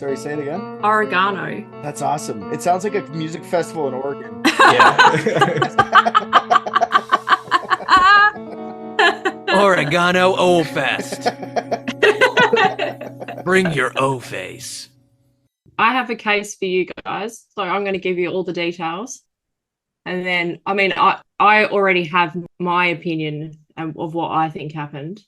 Sorry, say it again. Oregano. That's awesome. It sounds like a music festival in Oregon. Yeah. Oregano O-Fest. Bring your O-face. I have a case for you guys, so I'm going to give you all the details. And then, I already have my opinion of what I think happened.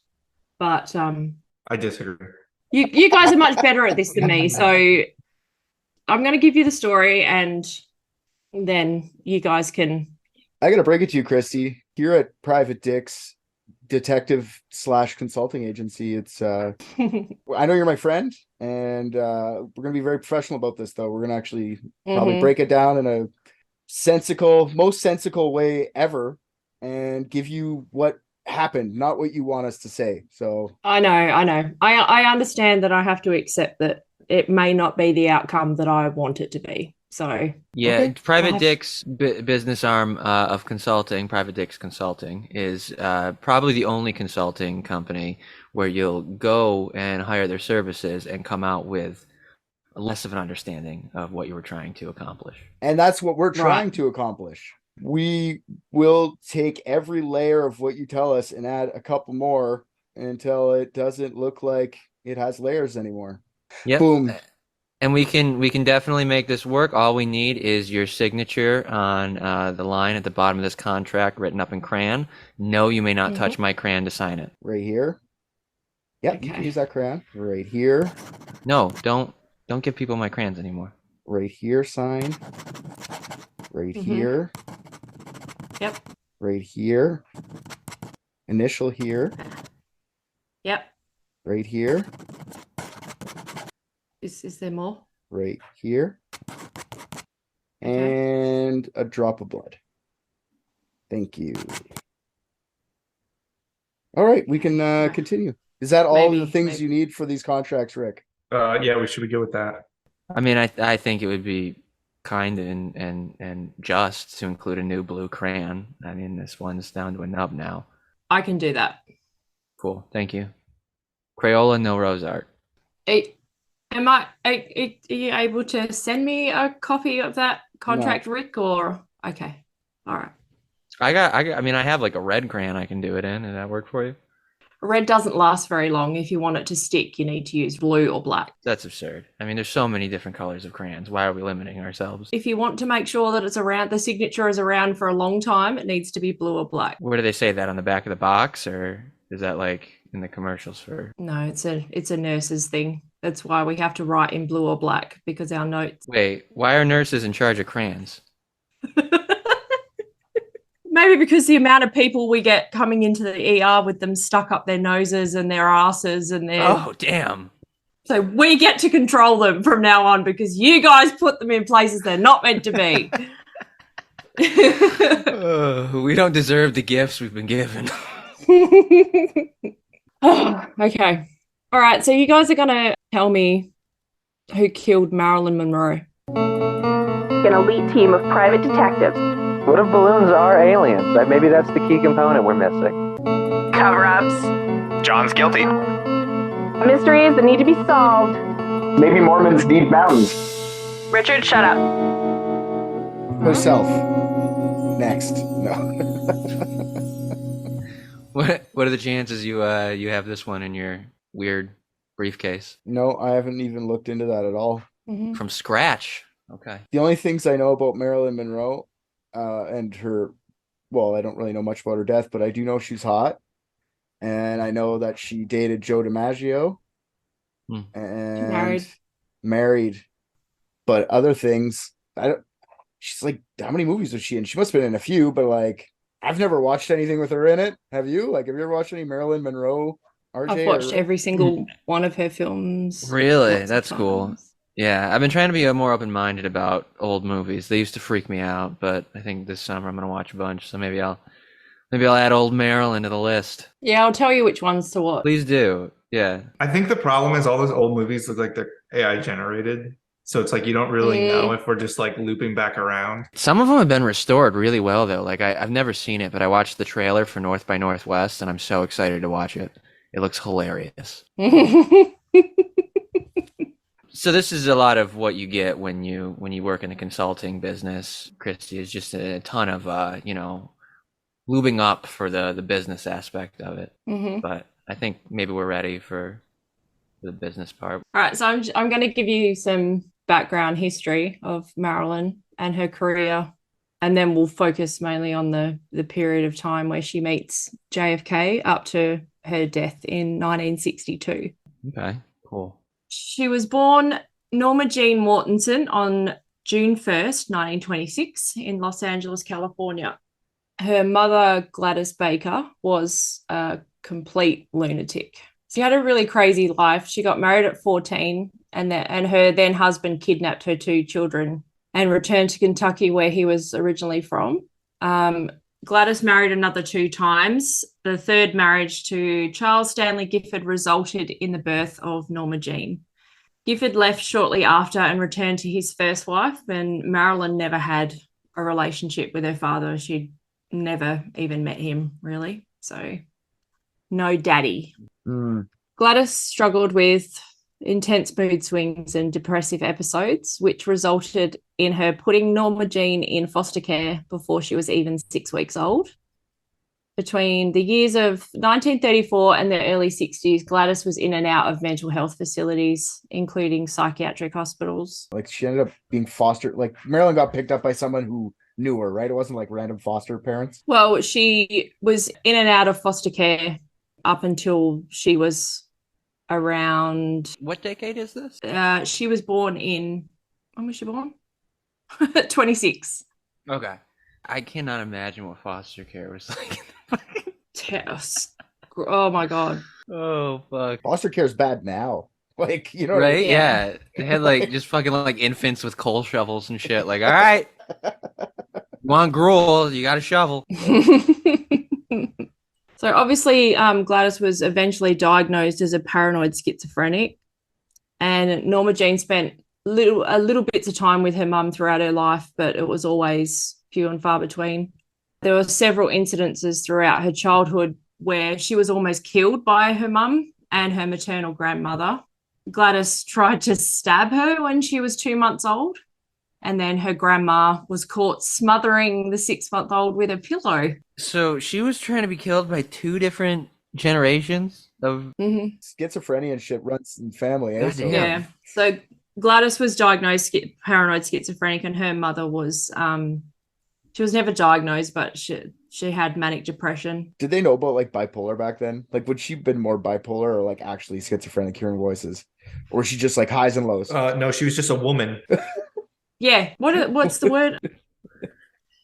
But I disagree. You guys are much better at this than me, so I'm going to give you the story, and then you guys can... I got to break it to you, Kristy. Here at Private Dick's detective/consulting agency, it's I know you're my friend, and we're going to be very professional about this, though. We're going to actually probably break it down in a most sensical way ever, and give you what happened, not what you want us to say. So I know. I understand that I have to accept that it may not be the outcome that I want it to be. So yeah, okay. Private Dick's business arm of consulting, Private Dick's Consulting, is probably the only consulting company where you'll go and hire their services and come out with less of an understanding of what you were trying to accomplish. And that's what we're trying to accomplish. We will take every layer of what you tell us and add a couple more until it doesn't look like it has layers anymore. Yep. Boom. And we can definitely make this work. All we need is your signature on the line at the bottom of this contract written up in crayon. No, you may not touch my crayon to sign it. Right here. Yep, okay. You can use that crayon. Right here. No, don't give people my crayons anymore. Right here, sign. Right here. Yep. Right here. Initial here. Yep. Right here. Is there more? Right here. Okay. And a drop of blood. Thank you. All right, we can continue. Is that all the things you need for these contracts, Rick? Yeah, we should be good with that. I mean, I think it would be kind and just to include a new blue crayon. I mean, this one's down to a nub now. I can do that. Cool, thank you. Crayola, no rose art. Are you able to send me a copy of that contract, no. Rick? Or okay, all right. I mean, I have like a red crayon I can do it in. Does that work for you? Red doesn't last very long. If you want it to stick, you need to use blue or black. That's absurd. I mean, there's so many different colors of crayons. Why are we limiting ourselves? If you want to make sure that it's around, the signature is around for a long time, it needs to be blue or black. Where do they say that, on the back of the box, or is that like in the commercials for? No, it's a nurse's thing. That's why we have to write in blue or black, because our notes. Wait, why are nurses in charge of crayons? Maybe because the amount of people we get coming into the ER with them stuck up their noses and their asses and their... Oh, damn. So we get to control them from now on because you guys put them in places they're not meant to be. We don't deserve the gifts we've been given. Okay. All right, so you guys are going to tell me who killed Marilyn Monroe. An elite team of private detectives. What if balloons are aliens? Maybe that's the key component we're missing. Cover-ups. John's guilty. Mysteries that need to be solved. Maybe Mormons need mountains. Richard, shut up. Herself. Next. No. What are the chances you have this one in your weird briefcase? No, I haven't even looked into that at all. Mm-hmm. From scratch. Okay. The only things I know about Marilyn Monroe and her, well, I don't really know much about her death, but I do know she's hot. And I know that she dated Joe DiMaggio. And married. But other things, she's like, how many movies was she in? She must have been in a few, but like, I've never watched anything with her in it. Have you? Like, have you ever watched any Marilyn Monroe? RJ, I've watched every single one of her films. Really? That's cool. Yeah, I've been trying to be more open-minded about old movies. They used to freak me out, but I think this summer I'm going to watch a bunch. So maybe I'll add old Marilyn to the list. Yeah, I'll tell you which ones to watch. Please do. Yeah. I think the problem is all those old movies look like they're AI generated. So it's like you don't really know if we're just like looping back around. Some of them have been restored really well, though. Like I've never seen it, but I watched the trailer for North by Northwest, and I'm so excited to watch it. It looks hilarious. So this is a lot of what you get when you work in a consulting business, Kristy, is just a ton of lubing up for the business aspect of it. Mm-hmm. But I think maybe we're ready for the business part. All right, so I'm going to give you some background history of Marilyn and her career, and then we'll focus mainly on the period of time where she meets JFK up to her death in 1962. Okay, cool. She was born Norma Jean Mortensen on June 1st, 1926 in Los Angeles, California. Her mother, Gladys Baker, was a complete lunatic. She had a really crazy life. She got married at 14 and her then husband kidnapped her 2 children and returned to Kentucky, where he was originally from. Gladys married another 2 times. The third marriage to Charles Stanley Gifford resulted in the birth of Norma Jean. Gifford left shortly after and returned to his first wife, and Marilyn never had a relationship with her father. She'd never even met him, really. So no daddy. Gladys struggled with intense mood swings and depressive episodes, which resulted in her putting Norma Jean in foster care before she was even 6 weeks old. Between the years of 1934 and the early 60s, Gladys was in and out of mental health facilities, including psychiatric hospitals. Like she ended up being fostered. Like Marilyn got picked up by someone who knew her, right? It wasn't like random foster parents. Well, she was in and out of foster care up until she was around... What decade is this? She was born in... When was she born? 26. Okay. I cannot imagine what foster care was like. Tess. Oh my God. Oh, fuck. Foster care is bad now. Like, you know what I Right? mean? Yeah. They had like just fucking like infants with coal shovels and shit. Like, all right, you want gruel, you got a shovel. So obviously, Gladys was eventually diagnosed as a paranoid schizophrenic, and Norma Jean spent little bits of time with her mum throughout her life, but it was always few and far between. There were several incidences throughout her childhood where she was almost killed by her mum and her maternal grandmother. Gladys tried to stab her when she was 2 months old, and then her grandma was caught smothering the 6-month-old with a pillow. So she was trying to be killed by 2 different generations of... Schizophrenia and shit runs in family. Eh? So, Yeah. So Gladys was diagnosed paranoid schizophrenic, and her mother was... she was never diagnosed, but she had manic depression. Did they know about like bipolar back then? Like, would she been more bipolar or like actually schizophrenic, hearing voices, or was she just like highs and lows? No, she was just a woman. Yeah. What's the word?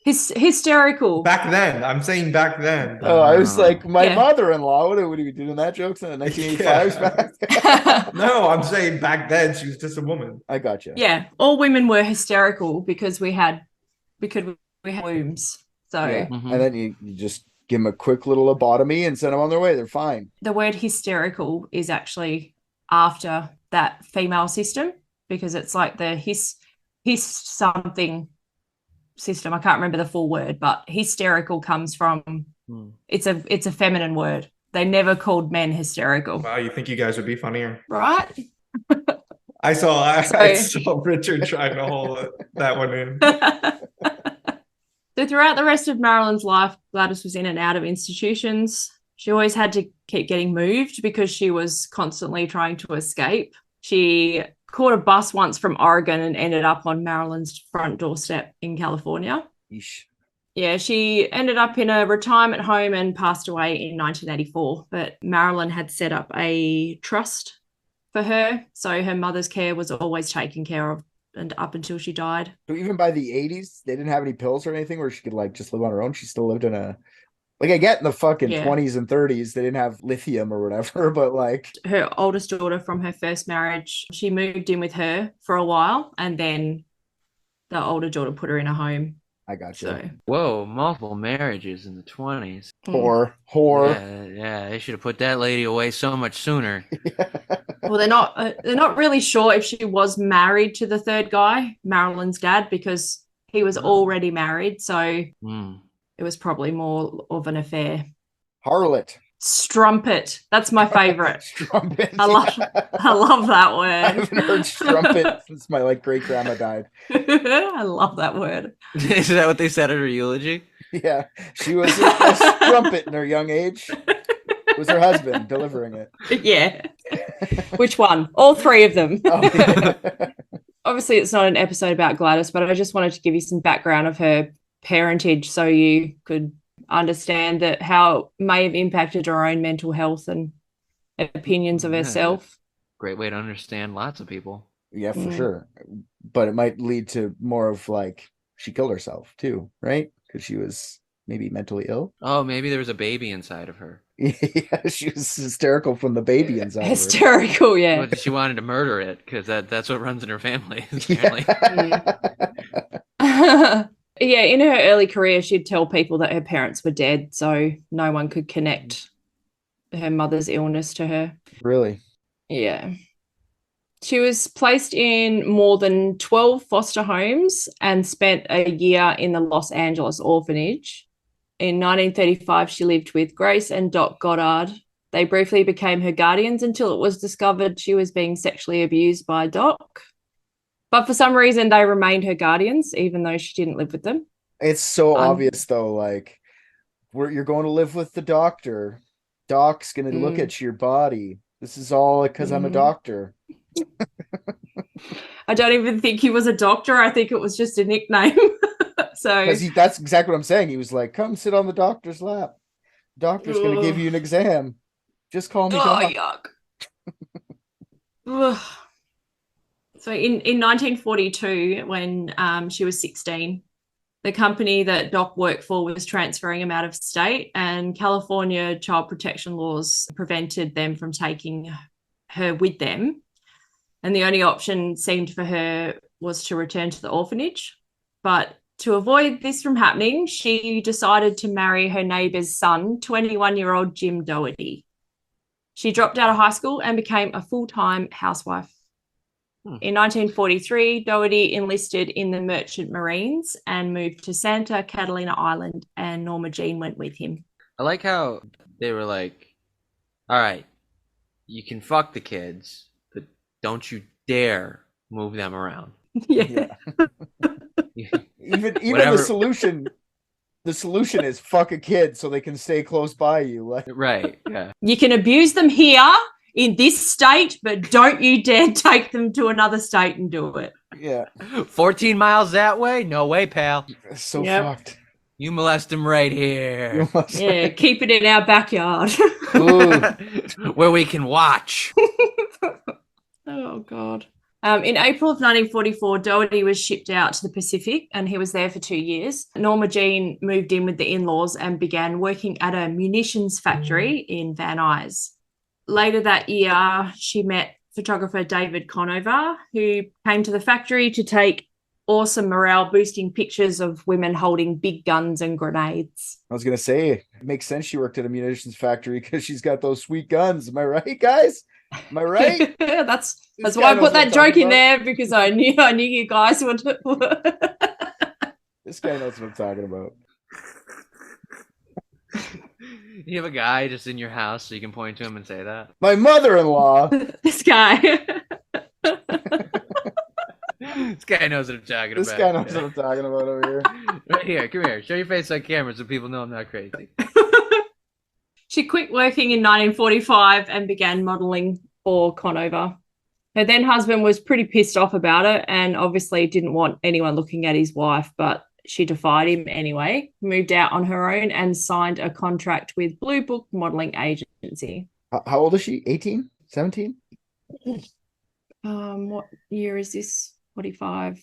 Hysterical. Back then. I'm saying back then. Oh, I was like, my Yeah. mother-in-law. What are we doing that jokes in the 1985s back? No, I'm saying back then she was just a woman. I got you. Yeah. All women were hysterical because we had wombs. So Yeah. And then you just give them a quick little lobotomy and send them on their way. They're fine. the word hysterical is actually after that female system, because it's like the his something system. I can't remember the full word, but hysterical comes from it's a feminine word. They never called men hysterical. Wow, you think you guys would be funnier? Right? I saw Richard trying to hold that one in. So throughout the rest of Marilyn's life, Gladys was in and out of institutions. She always had to keep getting moved because she was constantly trying to escape. She caught a bus once from Oregon and ended up on Marilyn's front doorstep in California. Yeesh. Yeah, she ended up in a retirement home and passed away in 1984. But Marilyn had set up a trust for her, so her mother's care was always taken care of, and up until she died. So even by the 80s, they didn't have any pills or anything where she could like just live on her own. She still lived in a, like, I get in the fucking 20s and 30s, they didn't have lithium or whatever, but like her oldest daughter from her first marriage, she moved in with her for a while, and then the older daughter put her in a home. I got you. So Whoa, multiple marriages in the 20s. Whore. Yeah, they should have put that lady away so much sooner. well, they're not really sure if she was married to the third guy, Marilyn's dad, because he was already married, so it was probably more of an affair. Harlot. Strumpet. That's my favorite. Strumpet. I love that word. I haven't heard strumpet since my great grandma died. I love that word. Is that what they said at her eulogy? Yeah, she was a strumpet in her young age. It was her husband delivering it. Yeah. Which one? All three of them. Oh, yeah. Obviously, it's not an episode about Gladys, but I just wanted to give you some background of her parentage so you could understand that how it may have impacted her own mental health and opinions of herself. Great way to understand lots of people. Yeah, for sure. But it might lead to more of like she killed herself too, right? Because she was maybe mentally ill. Oh, maybe there was a baby inside of her. Yeah, she was hysterical from the baby inside. Hysterical, yeah. Well, she wanted to murder it because that's what runs in her family, apparently. Yeah, in her early career, she'd tell people that her parents were dead, so no one could connect her mother's illness to her. Really? Yeah. She was placed in more than 12 foster homes and spent a year in the Los Angeles orphanage. In 1935, she lived with Grace and Doc Goddard. They briefly became her guardians until it was discovered she was being sexually abused by Doc. But for some reason, they remained her guardians, even though she didn't live with them. It's so obvious, though. Like, you're going to live with the doctor. Doc's going to look at your body. This is all because I'm a doctor. I don't even think he was a doctor. I think it was just a nickname. That's exactly what I'm saying. He was like, come sit on the doctor's lap. Doctor's going to give you an exam. Just call me Doc. Yuck. So in 1942, when she was 16, the company that Doc worked for was transferring him out of state, and California child protection laws prevented them from taking her with them. And the only option seemed for her was to return to the orphanage. But to avoid this from happening, she decided to marry her neighbour's son, 21-year-old Jim Doherty. She dropped out of high school and became a full-time housewife. In 1943, Doherty enlisted in the Merchant Marines and moved to Santa Catalina Island, and Norma Jean went with him. I like how they were like, all right, you can fuck the kids, but don't you dare move them around. Yeah. Even the solution is fuck a kid so they can stay close by you. Like, right, yeah. You can abuse them here in this state, but don't you dare take them to another state and do it. Yeah. 14 miles that way? No way, pal. So fucked. You molest them right here. Yeah, keep it in our backyard. Where we can watch. Oh, God. In April of 1944, Doherty was shipped out to the Pacific, and he was there for 2 years. Norma Jean moved in with the in-laws and began working at a munitions factory in Van Nuys. Later that year, she met photographer David Conover, who came to the factory to take awesome morale-boosting pictures of women holding big guns and grenades. I was going to say, it makes sense she worked at a munitions factory because she's got those sweet guns. Am I right, guys? Am I right? That's why I put that joke in there, because I knew you guys would. This guy knows what I'm talking about. You have a guy just in your house so you can point to him and say that? My mother-in-law. This guy. This guy knows what I'm talking about. This guy knows what I'm talking about over here. Right here, come here. Show your face on camera so people know I'm not crazy. She quit working in 1945 and began modelling for Conover. Her then husband was pretty pissed off about it and obviously didn't want anyone looking at his wife, but she defied him anyway, moved out on her own and signed a contract with Blue Book Modelling Agency. How old is she? 18? 17? What year is this? 45.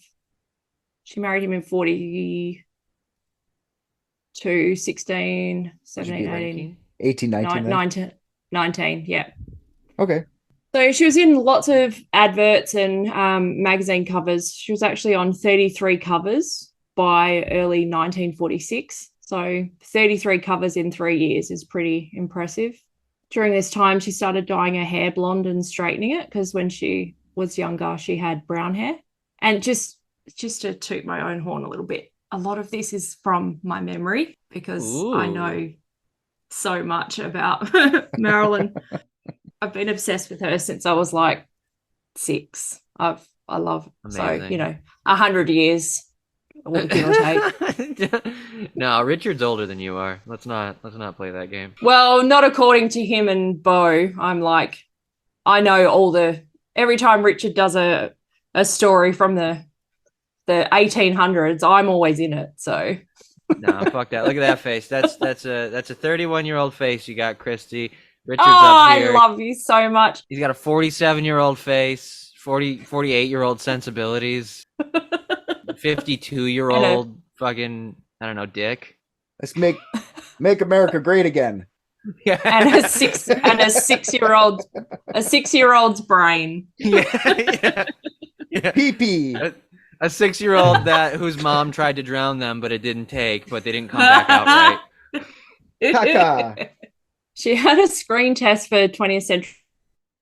She married him in 42, 16, 17, 18. 18, 19. 19, yeah. Okay. So she was in lots of adverts and magazine covers. She was actually on 33 covers by early 1946. So 33 covers in 3 years is pretty impressive. During this time, she started dyeing her hair blonde and straightening it because when she was younger, she had brown hair. And just to toot my own horn a little bit, a lot of this is from my memory because I know so much about Marilyn. I've been obsessed with her since I was like 6. I love Amazing. so 100 years. Give or take. No, Richard's older than you are. Let's not play that game. Well, not according to him and Bo. I'm like, I know every time Richard does a story from the 1800s, I'm always in it. So No, fuck that. Look at that face. That's a 31-year-old face you got, Kristy. Richard's oh, up here. I love you so much. He's got a 47-year-old face, 48-year-old sensibilities, 52-year-old fucking, I don't know, dick. Let's make America great again. Yeah. And a 6-year-old's brain. Yeah. Pee-pee. A 6-year-old whose mom tried to drown them, but it didn't take, but they didn't come back out right. Caca. She had a screen test for 20th Century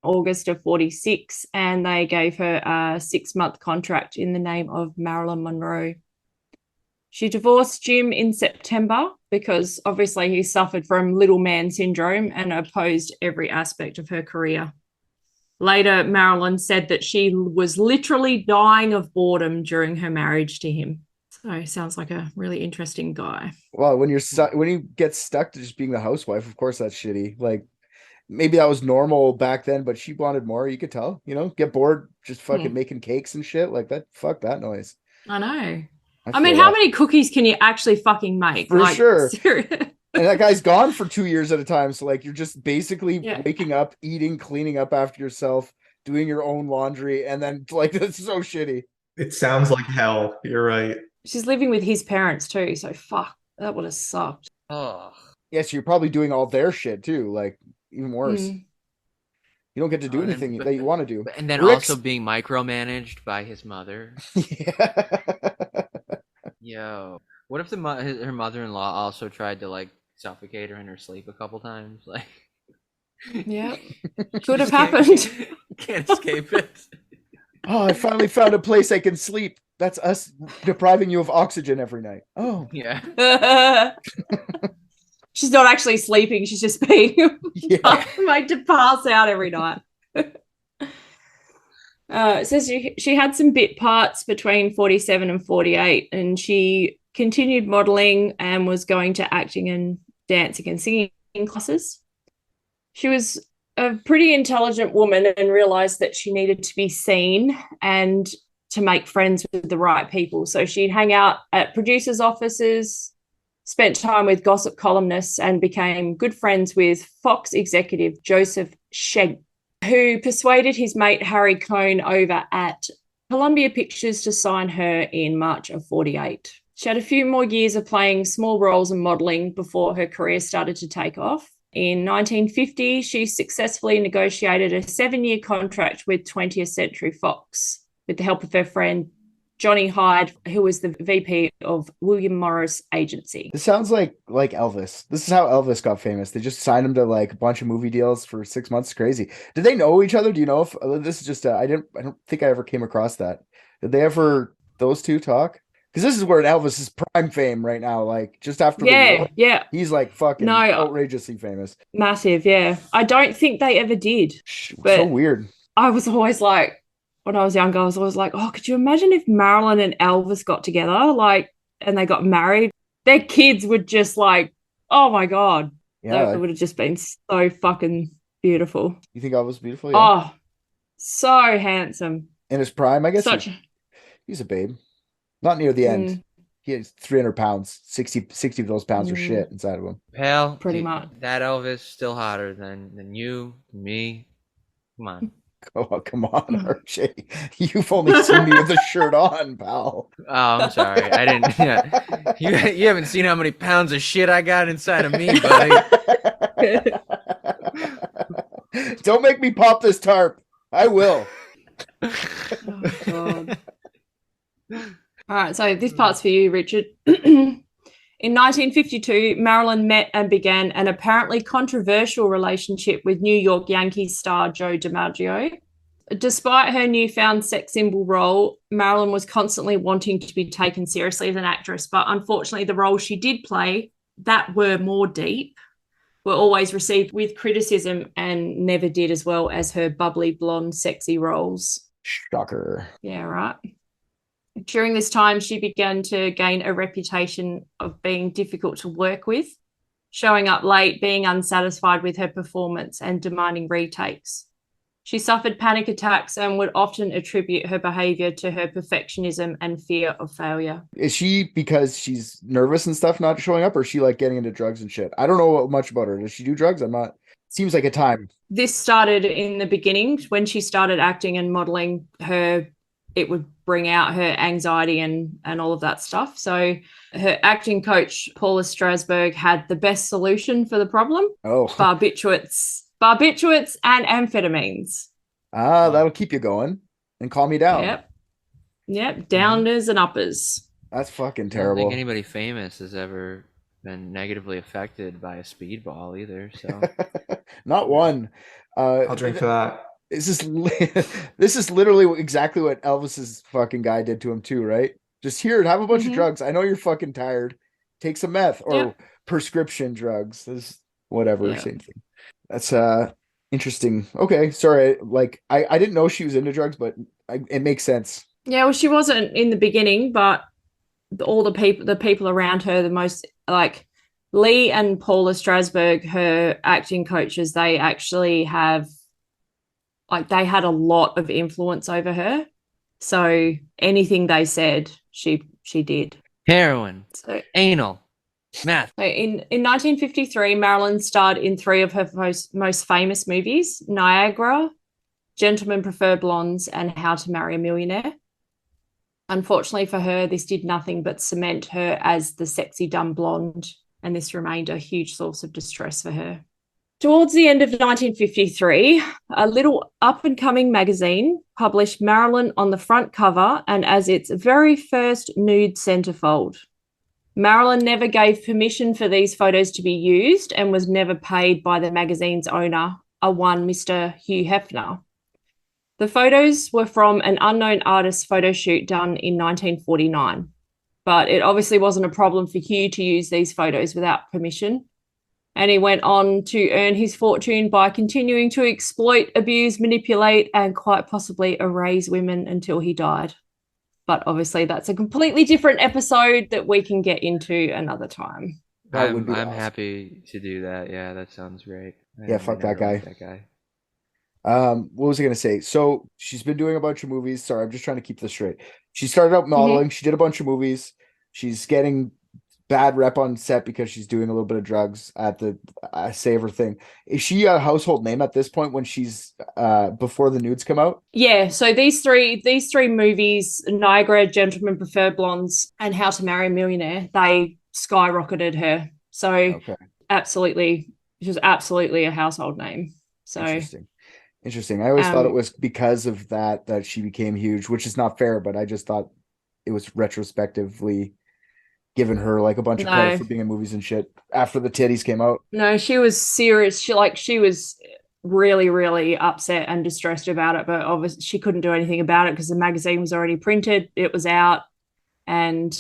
August of 46, and they gave her a 6-month contract in the name of Marilyn Monroe. She divorced Jim in September because obviously he suffered from little man syndrome and opposed every aspect of her career. Later, Marilyn said that she was literally dying of boredom during her marriage to him. So sounds like a really interesting guy. Well, when you get stuck to just being the housewife, of course that's shitty. Like maybe that was normal back then, but she wanted more. You could tell, get bored just fucking making cakes and shit like that. Fuck that noise. I know. I mean, how many cookies can you actually fucking make? For sure. Serious. And that guy's gone for 2 years at a time. So like you're just basically waking up, eating, cleaning up after yourself, doing your own laundry, and then like that's so shitty. It sounds like hell. You're right. She's living with his parents too, so fuck, that would have sucked. Oh. Yes, you're probably doing all their shit too, like even worse. You don't get to do anything that you want to do. And then also being micromanaged by his mother. Yeah. Yo. What if her mother-in-law also tried to like suffocate her in her sleep a couple times? Like, yeah, could have happened. Can't escape it. Oh, I finally found a place I can sleep. That's us depriving you of oxygen every night. Oh, yeah. She's not actually sleeping. She's just being made to pass out every night. It says she had some bit parts between 47 and 48, and she continued modeling and was going to acting and dancing and singing classes. She was a pretty intelligent woman and realized that she needed to be seen and to make friends with the right people. So she'd hang out at producers' offices, spent time with gossip columnists, and became good friends with Fox executive Joseph Schenck, who persuaded his mate Harry Cohn over at Columbia Pictures to sign her in March of 48. She had a few more years of playing small roles and modelling before her career started to take off. In 1950, she successfully negotiated a 7-year contract with 20th Century Fox with the help of her friend Johnny Hyde, who was the VP of William Morris Agency. This sounds like Elvis. This is how Elvis got famous. They just signed him to like a bunch of movie deals for 6 months. It's crazy. Did they know each other? Do you know if this is just I don't think I ever came across that. Did they ever, those two, talk? Because this is where Elvis is prime fame right now. Like just after the war, he's like fucking outrageously famous. Massive, yeah. I don't think they ever did. But so weird. I was always like, when I was younger, I was always like, oh, could you imagine if Marilyn and Elvis got together, like, and they got married? Their kids would just like, oh my God. Yeah. That would have just been so fucking beautiful. You think Elvis was beautiful? Yeah. Oh, so handsome. In his prime, I guess. He's a babe. Not near the end. He has 300 pounds. 60 of those pounds are shit inside of him. Pal, pretty much. That Elvis still hotter than you, me. Come on. Oh, come on, Archie. You've only seen me with a shirt on, pal. Oh, I'm sorry. I didn't. Yeah. You haven't seen how many pounds of shit I got inside of me, buddy. Don't make me pop this tarp. I will. Oh, God. All right, so this part's for you, Richard. In 1952, Marilyn met and began an apparently controversial relationship with New York Yankees star Joe DiMaggio. Despite her newfound sex symbol role, Marilyn was constantly wanting to be taken seriously as an actress, but unfortunately the roles she did play that were more deep were always received with criticism and never did as well as her bubbly, blonde, sexy roles. Shocker. Yeah, right. During this time, she began to gain a reputation of being difficult to work with, showing up late, being unsatisfied with her performance, and demanding retakes. She suffered panic attacks and would often attribute her behavior to her perfectionism and fear of failure. Is she because she's nervous and stuff not showing up, or is she like getting into drugs and shit? I don't know much about her. Does she do drugs? I'm not. Seems like a time. This started in the beginning when she started acting and modeling. It would bring out her anxiety and all of that stuff. So her acting coach, Paula Strasberg, had the best solution for the problem. Oh. Barbiturates and amphetamines. That'll keep you going and calm you down. Yep. Downers and uppers. That's fucking I don't terrible. think anybody famous has ever been negatively affected by a speedball either. So Not one. I'll drink for that. This is literally exactly what Elvis's fucking guy did to him too, right? Just here, have a bunch of drugs. I know you're fucking tired. Take some meth or prescription drugs. This whatever, same thing. That's interesting. Okay, sorry. Like I didn't know she was into drugs, but it makes sense. Yeah, well, she wasn't in the beginning, but all the people around her, the most like Lee and Paula Strasberg, her acting coaches, they actually have. Like they had a lot of influence over her. So anything they said, she did. heroin, anal, meth. So in 1953, Marilyn starred in 3 of her most famous movies, Niagara, Gentlemen Prefer Blondes, and How to Marry a Millionaire. Unfortunately for her, this did nothing but cement her as the sexy dumb blonde, and this remained a huge source of distress for her. Towards the end of 1953, a little up-and-coming magazine published Marilyn on the front cover and as its very first nude centerfold. Marilyn never gave permission for these photos to be used and was never paid by the magazine's owner, a one Mr. Hugh Hefner. The photos were from an unknown artist's photo shoot done in 1949, but it obviously wasn't a problem for Hugh to use these photos without permission. And he went on to earn his fortune by continuing to exploit, abuse, manipulate, and quite possibly erase women until he died. But obviously that's a completely different episode that we can get into another time. I'm happy to do that. Yeah, that sounds great. Fuck that guy. That guy. What was I going to say? So she's been doing a bunch of movies. Sorry, I'm just trying to keep this straight. She started out modeling. She did a bunch of movies. She's getting bad rep on set because she's doing a little bit of drugs at the Saver thing. Is she a household name at this point when she's before the nudes come out? Yeah. So these three movies, Niagara, Gentlemen Prefer Blondes, and How to Marry a Millionaire, they skyrocketed her. So absolutely, she was absolutely a household name. So Interesting. I always thought it was because of that she became huge, which is not fair, but I just thought it was retrospectively giving her like a bunch of credit for being in movies and shit after the titties came out. No, she was serious. She was really, really upset and distressed about it, but obviously she couldn't do anything about it because the magazine was already printed, it was out, and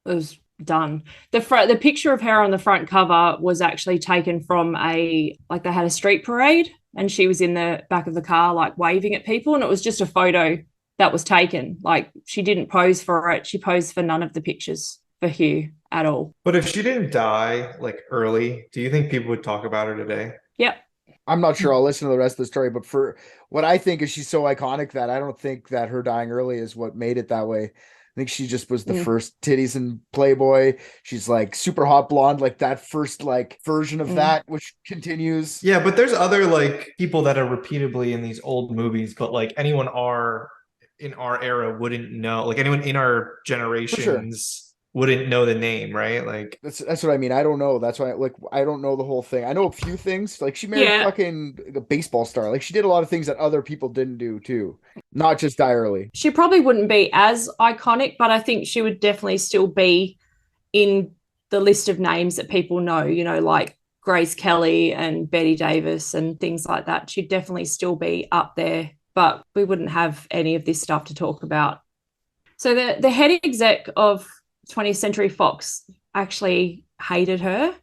it was done. The picture of her on the front cover was actually taken from they had a street parade and she was in the back of the car like waving at people, and it was just a photo that was taken. Like she didn't pose for it. She posed for none of the pictures for Hugh at all. But if she didn't die like early, do you think people would talk about her today? Yep. I'm not sure. I'll listen to the rest of the story, but for what I think is she's so iconic that I don't think that her dying early is what made it that way. I think she just was the first titties in Playboy. She's like super hot blonde, like that first like version of that, which continues. Yeah, but there's other like people that are repeatedly in these old movies, but like anyone in our era wouldn't know, like anyone in our generations wouldn't know the name, right? Like that's what I mean. I don't know. That's why I don't know the whole thing. I know a few things. Like she married fucking a baseball star. Like she did a lot of things that other people didn't do too. Not just die early. She probably wouldn't be as iconic, but I think she would definitely still be in the list of names that people know, like Grace Kelly and Betty Davis and things like that. She'd definitely still be up there, but we wouldn't have any of this stuff to talk about. So the head exec of 20th Century Fox actually hated her.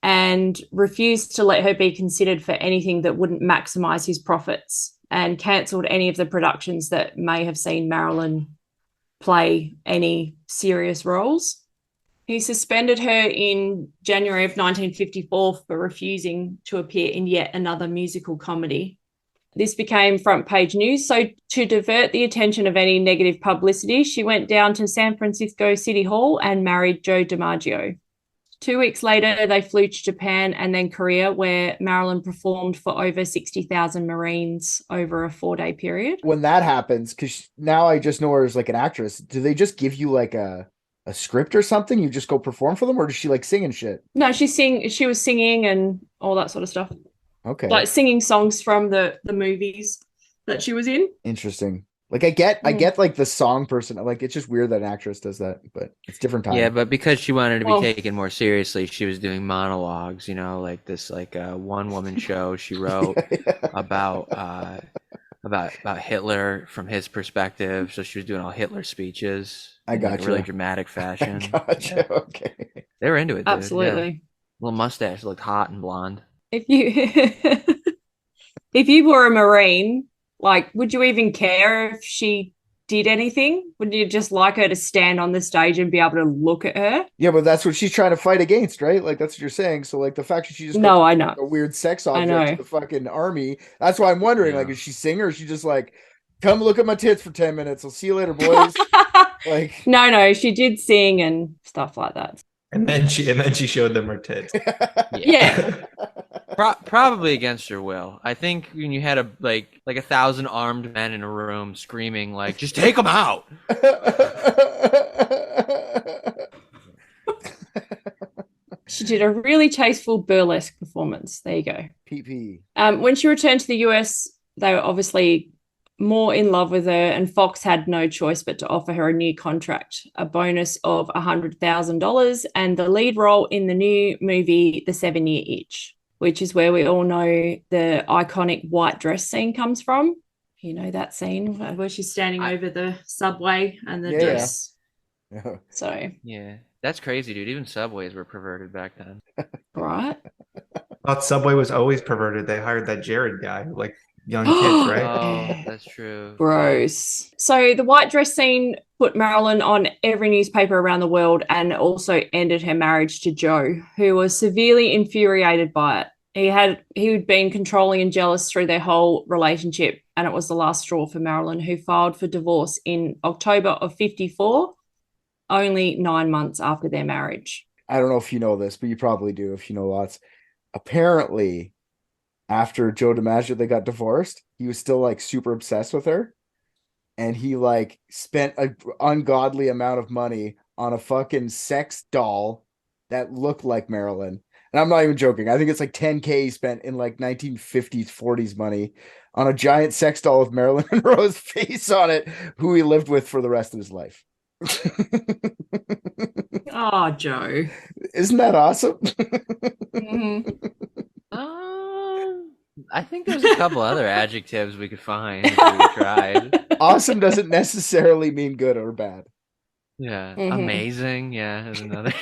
and refused to let her be considered for anything that wouldn't maximize his profits, and cancelled any of the productions that may have seen Marilyn play any serious roles. He suspended her in January of 1954 for refusing to appear in yet another musical comedy. This became front page news. So to divert the attention of any negative publicity, she went down to San Francisco City Hall and married Joe DiMaggio. 2 weeks later, they flew to Japan and then Korea, where Marilyn performed for over 60,000 Marines over a 4-day period. When that happens, because now I just know her as like an actress, do they just give you like a script or something? You just go perform for them, or does she like sing and shit? No, she was singing and all that sort of stuff. Okay. Like singing songs from the movies that she was in. Interesting. Like I get like the song person. Like it's just weird that an actress does that, but it's different time. Yeah, but because she wanted to be taken more seriously, she was doing monologues, you know, like this like one woman show she wrote about Hitler from his perspective. So she was doing all Hitler speeches. I got in a really dramatic fashion. Gotcha. Yeah. Okay. They were into it, dude. Absolutely. Yeah. Little mustache, looked hot and blonde. If you were a Marine, like, would you even care if she did anything? Would you just like her to stand on the stage and be able to look at her? Yeah, but that's what she's trying to fight against, right? Like that's what you're saying. So like the fact that she just I know a weird sex object to the fucking army. That's why I'm wondering, like, is she sing or is she just like, come look at my tits for 10 minutes? I'll see you later, boys. Like no, she did sing and stuff like that. And then she showed them her tits. Yeah. Probably against her will. I think when you had a 1,000 armed men in a room screaming like, "Just take them out." She did a really tasteful burlesque performance. There you go. PP. When she returned to the US, they were obviously more in love with her, and Fox had no choice but to offer her a new contract, a bonus of $100,000, and the lead role in the new movie, The 7-Year Itch, which is where we all know the iconic white dress scene comes from. You know that scene where she's standing over the subway and the dress. Yeah. So yeah, that's crazy, dude. Even subways were perverted back then. Right. I thought Subway was always perverted. They hired that Jared guy, like young kids, right? Oh, that's true. Gross. So the white dress scene put Marilyn on every newspaper around the world and also ended her marriage to Joe, who was severely infuriated by it. He had been controlling and jealous through their whole relationship, and it was the last straw for Marilyn, who filed for divorce in October of 1954, only 9 months after their marriage. I don't know if you know this, but you probably do if you know lots. Apparently, after Joe DiMaggio, they got divorced, he was still like super obsessed with her. And he like spent an ungodly amount of money on a fucking sex doll that looked like Marilyn. And I'm not even joking. I think it's like $10,000 he spent in like 1950s, 40s money on a giant sex doll with Marilyn Monroe's face on it, who he lived with for the rest of his life. Oh, Joe. Isn't that awesome? Mm-hmm. I think there's a couple other adjectives we could find if we tried. Awesome doesn't necessarily mean good or bad. Yeah. Mm-hmm. Amazing. Yeah, is another.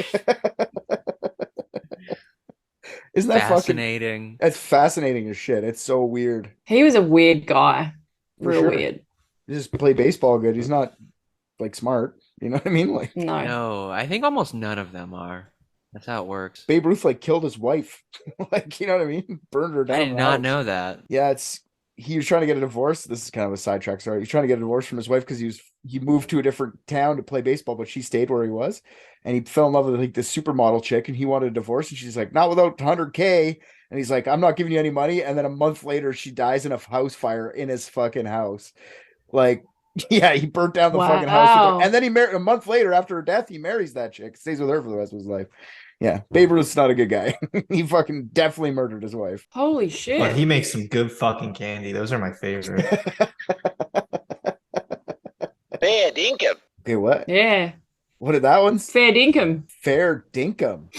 Isn't that fascinating? That's fascinating as shit. It's so weird. He was a weird guy. Real sure. weird. He just play baseball good. He's not like smart. You know what I mean? Like no, I think almost none of them are. That's how it works. Babe Ruth like killed his wife. Like, you know what I mean? Burned her down. I did not know that. Yeah, he was trying to get a divorce. This is kind of a sidetrack. Sorry. He's trying to get a divorce from his wife because he moved to a different town to play baseball, but she stayed where he was. And he fell in love with like this supermodel chick, and he wanted a divorce. And she's like, not without $100,000. And he's like, I'm not giving you any money. And then a month later, she dies in a house fire in his fucking house. Like, yeah, he burnt down the fucking house. And then he married a month later after her death. He marries that chick, stays with her for the rest of his life. Yeah, Babe Ruth's not a good guy. He fucking definitely murdered his wife. Holy shit. But he makes some good fucking candy. Those are my favorite. Fair dinkum. Okay, what? Yeah. What did that one? Fair dinkum. Fair dinkum.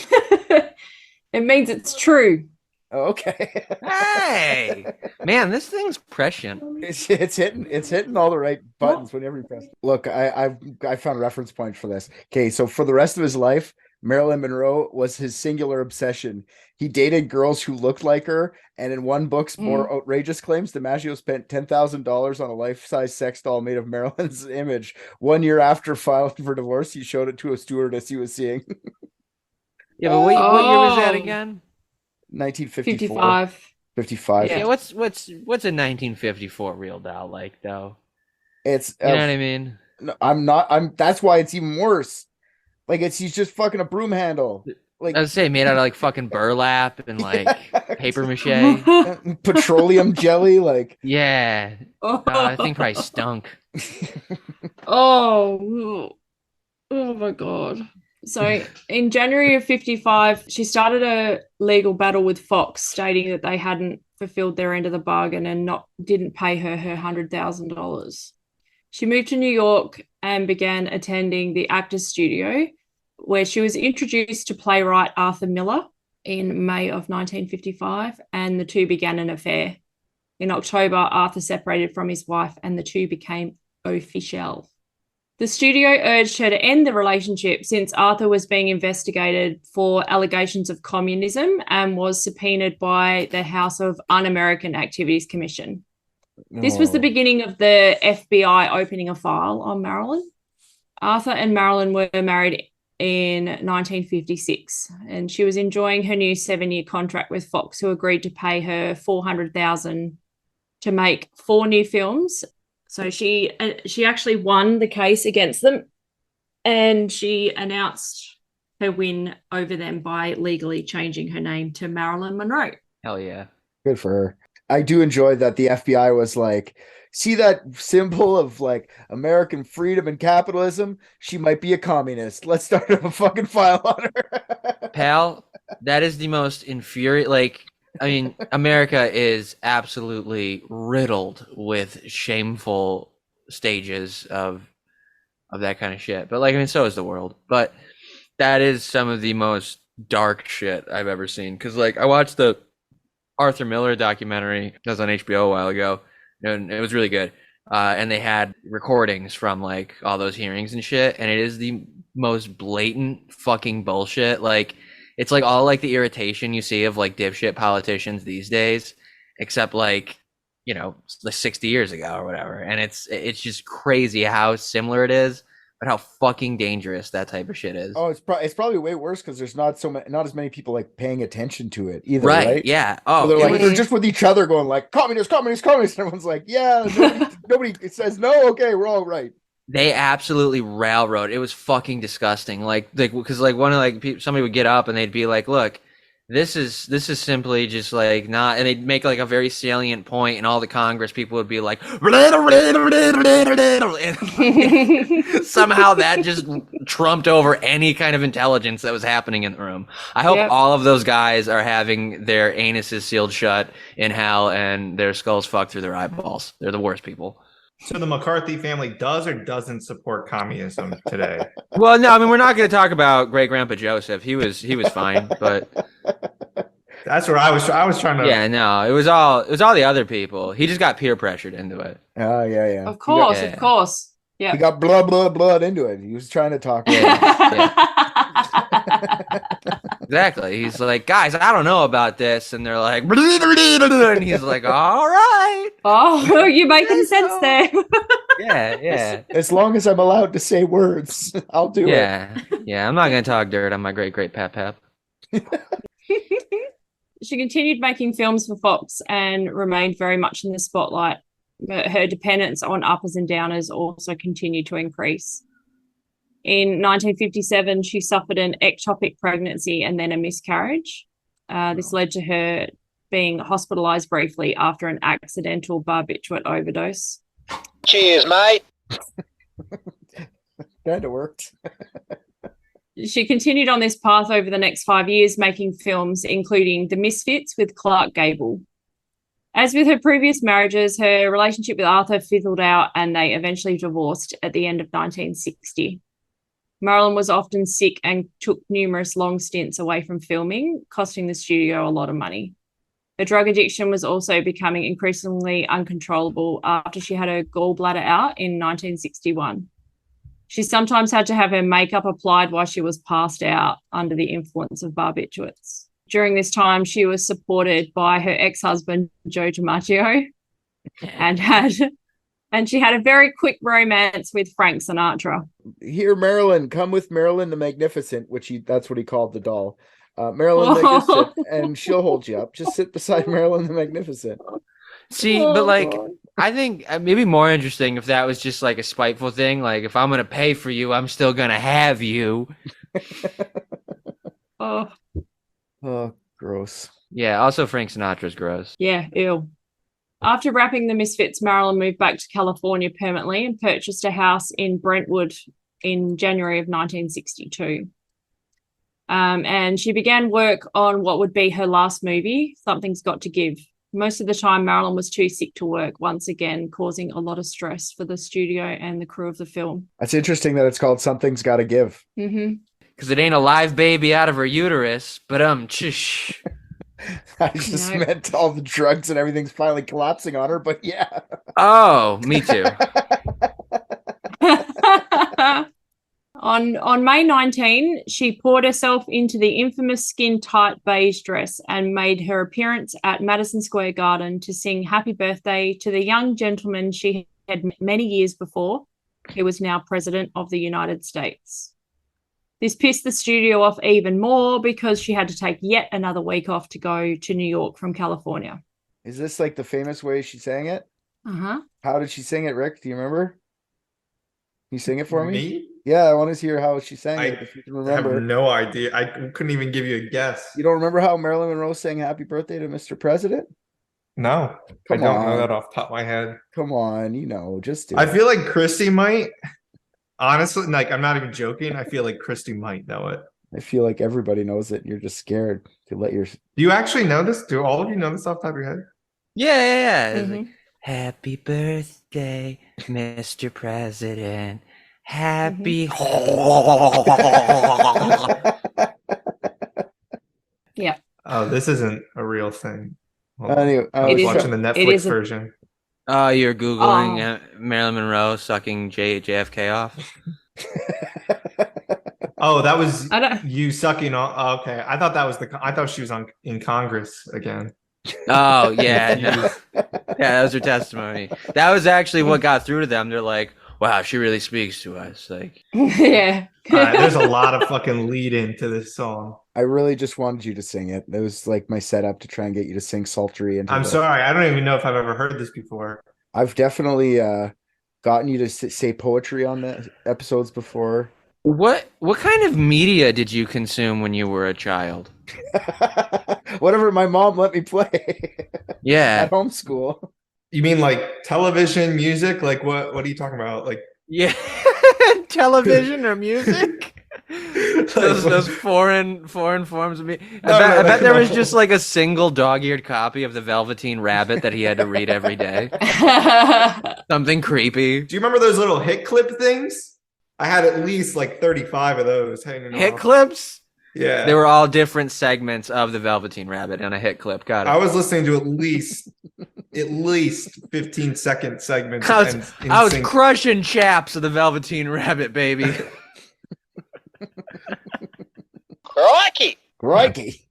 It means it's true. Oh, okay. Hey, man, this thing's prescient. It's hitting all the right buttons whenever you press. Look, I found reference points for this. Okay, so for the rest of his life, Marilyn Monroe was his singular obsession. He dated girls who looked like her, and in one book's more outrageous claims, DiMaggio spent $10,000 on a life-size sex doll made of Marilyn's image. 1 year after filing for divorce, he showed it to a stewardess he was seeing. Yeah, but what year was that again? 1954. 55. Yeah, what's a 1954 real doll like though? It's you know what I mean? No, I'm that's why it's even worse. Like he's just fucking a broom handle. Like I was saying, made out of like fucking burlap and like paper mache, petroleum jelly. Like I think probably stunk. Oh my god. So in January of 55, she started a legal battle with Fox, stating that they hadn't fulfilled their end of the bargain and didn't pay her $100,000. She moved to New York and began attending the Actors Studio, where she was introduced to playwright Arthur Miller in May of 1955, and the two began an affair. In October, Arthur separated from his wife and the two became official. The studio urged her to end the relationship since Arthur was being investigated for allegations of communism and was subpoenaed by the House of Un-American Activities Commission. This was the beginning of the FBI opening a file on Marilyn. Arthur and Marilyn were married in 1956, and she was enjoying her new 7-year contract with Fox, who agreed to pay her $400,000 to make 4 new films. So she actually won the case against them, and she announced her win over them by legally changing her name to Marilyn Monroe. Hell yeah. Good for her. I do enjoy that the FBI was like, see that symbol of like American freedom and capitalism? She might be a communist. Let's start a fucking file on her. Pal, that is the most infuriating, like, I mean, America is absolutely riddled with shameful stages of that kind of shit. But like, I mean, so is the world. But that is some of the most dark shit I've ever seen. Because like, I watched the Arthur Miller documentary that was on HBO a while ago, and it was really good. And they had recordings from like all those hearings and shit. And it is the most blatant fucking bullshit. Like, it's like all like the irritation you see of like dipshit politicians these days, except like, you know, like 60 years ago or whatever. And it's just crazy how similar it is, but how fucking dangerous that type of shit is. Oh, it's probably way worse because there's not as many people like paying attention to it either, right? Yeah. Oh, so they're just with each other going like communist. And everyone's like, yeah, nobody says no. Okay, we're all right. They absolutely railroad. It was fucking disgusting. Like because like one of like somebody would get up and they'd be like, "Look, this is simply just like not," and they'd make like a very salient point, and all the Congress people would be like, and somehow that just trumped over any kind of intelligence that was happening in the room. I hope all of those guys are having their anuses sealed shut in hell and their skulls fucked through their eyeballs. They're the worst people. So the McCarthy family does or doesn't support communism today? Well, no, I mean, we're not going to talk about great grandpa Joseph. He was fine, but that's where I was trying to. Yeah, no, it was all the other people. He just got peer pressured into it. Oh yeah. Of course. Yeah. He got blood into it. He was trying to talk. Exactly. He's like, guys, I don't know about this, and they're like, and he's like, all right. Oh, you're making sense there. Yeah. As long as I'm allowed to say words, I'll do it. Yeah. I'm not gonna talk dirt on my great pap. She continued making films for Fox and remained very much in the spotlight, but her dependence on uppers and downers also continued to increase. In 1957, she suffered an ectopic pregnancy and then a miscarriage. This led to her being hospitalized briefly after an accidental barbiturate overdose. Cheers, mate. Kind of worked. She continued on this path over the next 5 years, making films including The Misfits with Clark Gable. As with her previous marriages, her relationship with Arthur fizzled out and they eventually divorced at the end of 1960. Marilyn was often sick and took numerous long stints away from filming, costing the studio a lot of money. Her drug addiction was also becoming increasingly uncontrollable after she had her gallbladder out in 1961. She sometimes had to have her makeup applied while she was passed out under the influence of barbiturates. During this time, she was supported by her ex-husband, Joe DiMaggio, and she had a very quick romance with Frank Sinatra. Here, Marilyn, come with Marilyn the Magnificent, that's what he called the doll. Marilyn the Magnificent, and she'll hold you up. Just sit beside Marilyn the Magnificent. See, but like, I think maybe more interesting if that was just like a spiteful thing. Like, if I'm gonna pay for you, I'm still gonna have you. Oh, gross. Yeah. Also, Frank Sinatra's gross. yeah, ew. After wrapping the Misfits, Marilyn moved back to California permanently and purchased a house in Brentwood in January of 1962. And she began work on what would be her last movie, Something's Got to Give. Most of the time, Marilyn was too sick to work, once again causing a lot of stress for the studio and the crew of the film. That's interesting that it's called Something's Gotta Give. Mm-hmm. Because it ain't a live baby out of her uterus, but chish. I just meant all the drugs and everything's finally collapsing on her, but yeah. Oh, me too. On May 19, she poured herself into the infamous skin-tight beige dress and made her appearance at Madison Square Garden to sing Happy Birthday to the young gentleman she had met many years before, who was now President of the United States. This pissed the studio off even more because she had to take yet another week off to go to New York from California. Is this like the famous way she sang it? Uh-huh. How did she sing it, Rick? Do you remember? Can you sing it for me? Me? Yeah, I want to hear how she sang it, if you can I remember. have no idea. I couldn't even give you a guess. You don't remember how Marilyn Monroe sang Happy Birthday to Mr. President? No, Come I don't know on. that off the top of my head. Come on, just do I it. feel like Kristy might. Honestly, like, I'm not even joking. I feel like Kristy might know it. I feel like everybody knows it, and you're just scared to let your... Do you actually know this? Do all of you know this off the top of your head? Yeah. It's Mhm. like, Happy birthday, Mr. President. Happy. Yeah. Oh, this isn't a real thing. Hold on. Anyway, I was It watching the it Netflix is a- version. Oh, you're Googling Marilyn Monroe sucking JFK off? Oh, that was I don't. you sucking on. Oh, okay, I thought that was I thought she was in Congress again. Oh, yeah. No. Yeah, that was her testimony. That was actually what got through to them. They're like, wow, she really speaks to us. Like, Yeah. All right, there's a lot of fucking lead into this song. I really just wanted you to sing it. That was like my setup to try and get you to sing sultry. I'm sorry, I don't even know if I've ever heard this before. I've definitely gotten you to say poetry on the episodes before. what kind of media did you consume when you were a child? Whatever my mom let me play Yeah. at homeschool. You mean like television, music? Like what are you talking about? Like Yeah. Television or music? those foreign forms of me. I bet there was just like a single dog-eared copy of the Velveteen Rabbit that he had to read every day. Something creepy. Do you remember those little hit clip things? I had at least like 35 of those hanging Hit off. clips? Yeah. They were all different segments of the Velveteen Rabbit and a hit clip. Got it. I was listening to at least 15-second segments. I was crushing chaps of the Velveteen Rabbit, baby. Crikey! Crikey.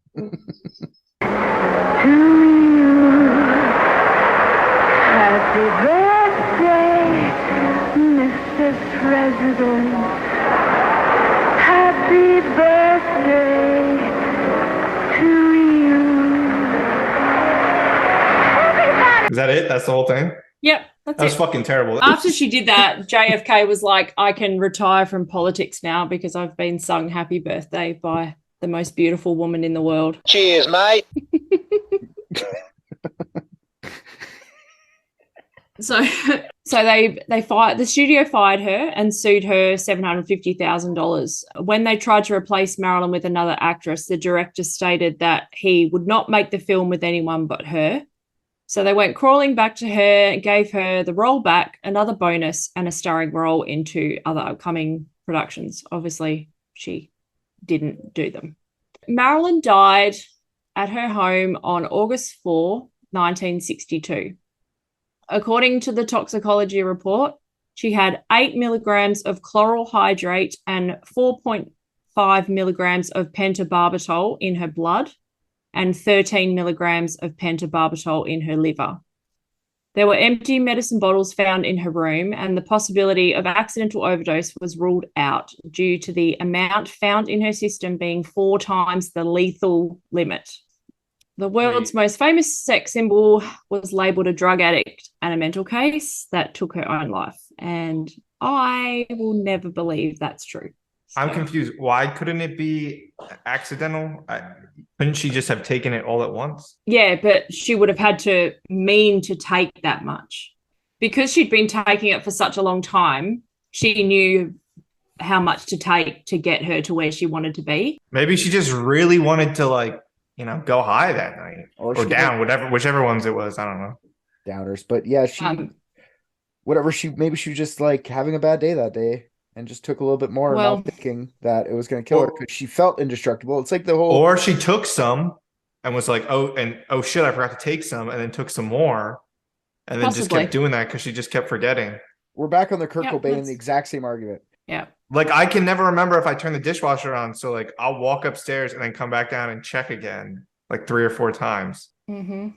Happy birthday, Mr. President. Happy birthday to you. Is that it? That's the whole thing? Yep, that's That was it. fucking terrible. After she did that, JFK was like, I can retire from politics now because I've been sung happy birthday by the most beautiful woman in the world. Cheers, mate. So they fired, the studio fired her and sued her $750,000. When they tried to replace Marilyn with another actress, the director stated that he would not make the film with anyone but her. So they went crawling back to her, gave her the role back, another bonus, and a starring role into other upcoming productions. Obviously, she didn't do them. Marilyn died at her home on August 4, 1962. According to the toxicology report, She had 8 milligrams of chloral hydrate and 4.5 milligrams of pentobarbital in her blood and 13 milligrams of pentobarbital in her liver. There were empty medicine bottles found in her room, and the possibility of accidental overdose was ruled out due to the amount found in her system being 4 times the lethal limit. The world's most famous sex symbol was labelled a drug addict and a mental case that took her own life. And I will never believe that's true. I'm confused. Why couldn't it be accidental? Couldn't she just have taken it all at once? Yeah, but she would have had to mean to take that much. Because she'd been taking it for such a long time, she knew how much to take to get her to where she wanted to be. Maybe she just really wanted to, go high that night. Or down, whichever ones it was. I don't know. Downers. But yeah, maybe she was just having a bad day that day. And just took a little bit more, not thinking that it was going to kill her because she felt indestructible. It's like the whole. Or she took some and was like, oh shit, I forgot to take some, and then took some more, and then just kept doing that because she just kept forgetting. We're back on the Kurt Cobain, the exact same argument. Yeah. I can never remember if I turn the dishwasher on, so I'll walk upstairs and then come back down and check again 3 or 4 times. Mm-hmm.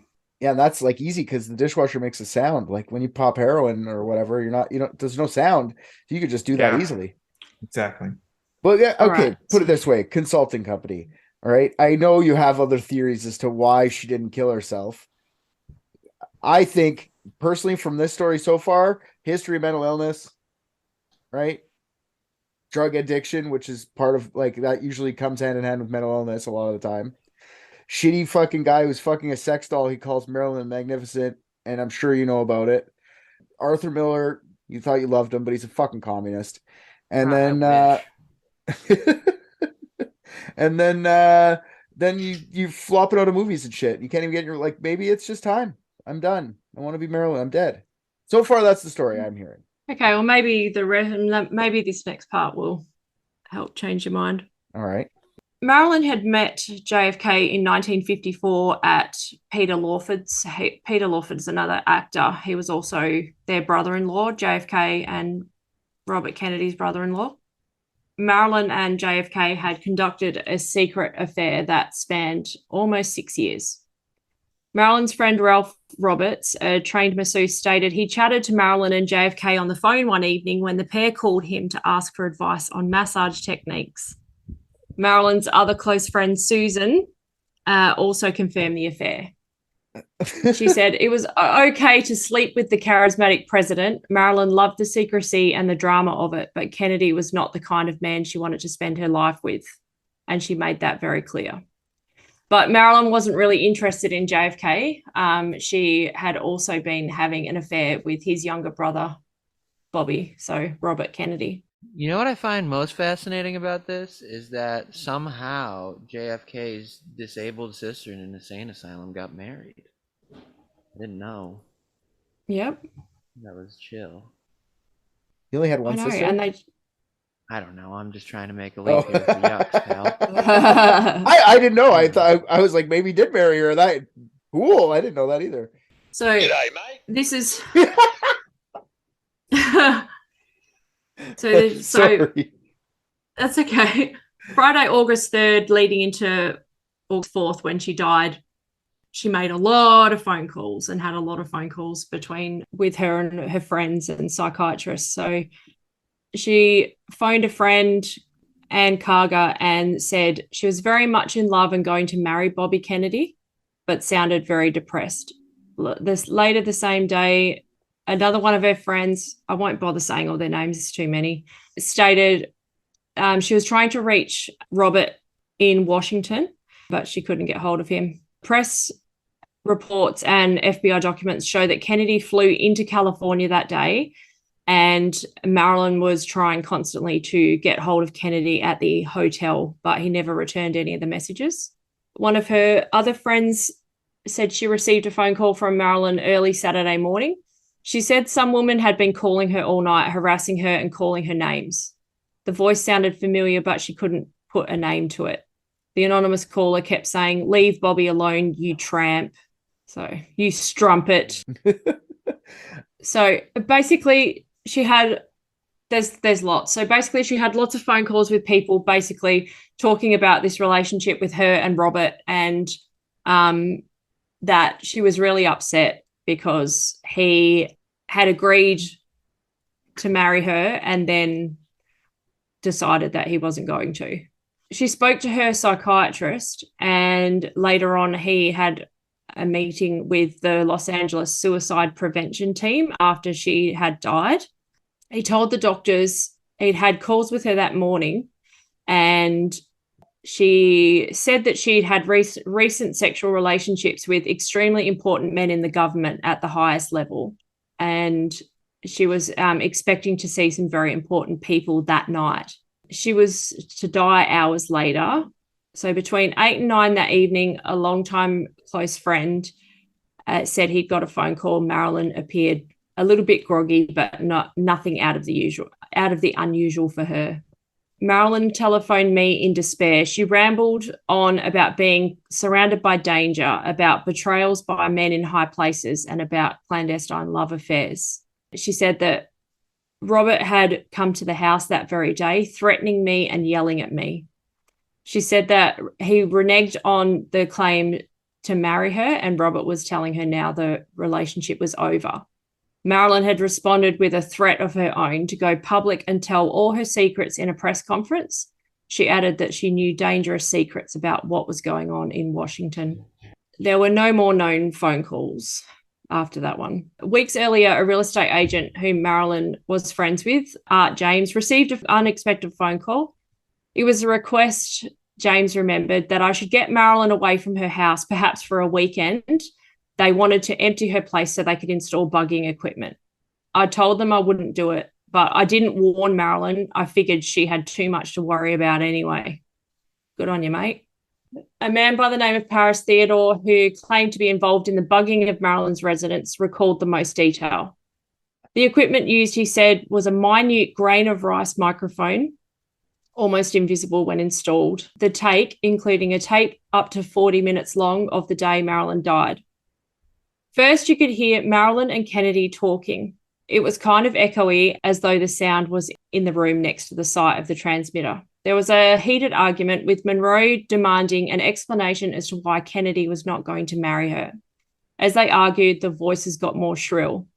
Yeah, and that's easy because the dishwasher makes a sound. When you pop heroin or whatever, there's no sound. You could just do that easily. Exactly. But yeah, okay, put it this way, consulting company. All right. I know you have other theories as to why she didn't kill herself. I think personally from this story so far, history of mental illness, right? Drug addiction, which is part of that usually comes hand in hand with mental illness a lot of the time. Shitty fucking guy who's fucking a sex doll he calls Marilyn Magnificent, and I'm sure you know about it. Arthur Miller, you thought you loved him, but he's a fucking communist. And then you flop it out of movies and shit. You can't even get your maybe it's just time. I'm done. I want to be Marilyn. I'm dead. So far, that's the story I'm hearing. Okay, well maybe maybe this next part will help change your mind. All right. Marilyn had met JFK in 1954 at Peter Lawford's. Peter Lawford's another actor. He was also their brother-in-law, JFK and Robert Kennedy's brother-in-law. Marilyn and JFK had conducted a secret affair that spanned almost 6 years. Marilyn's friend Ralph Roberts, a trained masseuse, stated he chatted to Marilyn and JFK on the phone one evening when the pair called him to ask for advice on massage techniques. Marilyn's other close friend, Susan, also confirmed the affair. She said, it was okay to sleep with the charismatic president. Marilyn loved the secrecy and the drama of it, but Kennedy was not the kind of man she wanted to spend her life with, and she made that very clear. But Marilyn wasn't really interested in JFK. She had also been having an affair with his younger brother, Bobby, so Robert Kennedy. You know what I find most fascinating about this is that somehow JFK's disabled sister in an insane asylum got married. I didn't know. Yep. That was chill. He only had one sister? And I don't know. I'm just trying to make a link here for yucks, pal. I didn't know. I thought I was maybe he did marry her. That cool. I didn't know that either. So G'day, mate. This is So Sorry. That's okay. Friday, August 3rd, leading into August 4th, when she died, she made a lot of phone calls and had a lot of phone calls with her and her friends and psychiatrists. So she phoned a friend, Ann Carger, and said she was very much in love and going to marry Bobby Kennedy, but sounded very depressed. Later the same day, another one of her friends, I won't bother saying all their names, it's too many, stated she was trying to reach Robert in Washington, but she couldn't get hold of him. Press reports and FBI documents show that Kennedy flew into California that day, and Marilyn was trying constantly to get hold of Kennedy at the hotel, but he never returned any of the messages. One of her other friends said she received a phone call from Marilyn early Saturday morning. She said some woman had been calling her all night, harassing her and calling her names. The voice sounded familiar, but she couldn't put a name to it. The anonymous caller kept saying, "Leave Bobby alone, you tramp." So, you strumpet. So, basically, she had there's lots. So basically she had lots of phone calls with people basically talking about this relationship with her and Robert, and that she was really upset because he had agreed to marry her and then decided that he wasn't going to. She spoke to her psychiatrist, and later on he had a meeting with the Los Angeles suicide prevention team after she had died. He told the doctors he'd had calls with her that morning, and she said that she'd had recent sexual relationships with extremely important men in the government at the highest level, and she was expecting to see some very important people that night. She was to die hours later. So between 8 and 9 that evening, a longtime close friend said he'd got a phone call. Marilyn appeared a little bit groggy, but nothing out of the unusual for her. Marilyn telephoned me in despair. She rambled on about being surrounded by danger, about betrayals by men in high places, and about clandestine love affairs. She said that Robert had come to the house that very day, threatening me and yelling at me. She said that he reneged on the claim to marry her, and Robert was telling her now the relationship was over. Marilyn had responded with a threat of her own to go public and tell all her secrets in a press conference. She added that she knew dangerous secrets about what was going on in Washington. There were no more known phone calls after that one. Weeks earlier, a real estate agent whom Marilyn was friends with, Art James, received an unexpected phone call. It was a request, James remembered, that I should get Marilyn away from her house, perhaps for a weekend. They wanted to empty her place so they could install bugging equipment. I told them I wouldn't do it, but I didn't warn Marilyn. I figured she had too much to worry about anyway. Good on you, mate. A man by the name of Paris Theodore, who claimed to be involved in the bugging of Marilyn's residence, recalled the most detail. The equipment used, he said, was a minute grain of rice microphone, almost invisible when installed. The take, including a tape up to 40 minutes long of the day Marilyn died. First, you could hear Marilyn and Kennedy talking. It was kind of echoey, as though the sound was in the room next to the site of the transmitter. There was a heated argument, with Monroe demanding an explanation as to why Kennedy was not going to marry her. As they argued, the voices got more shrill.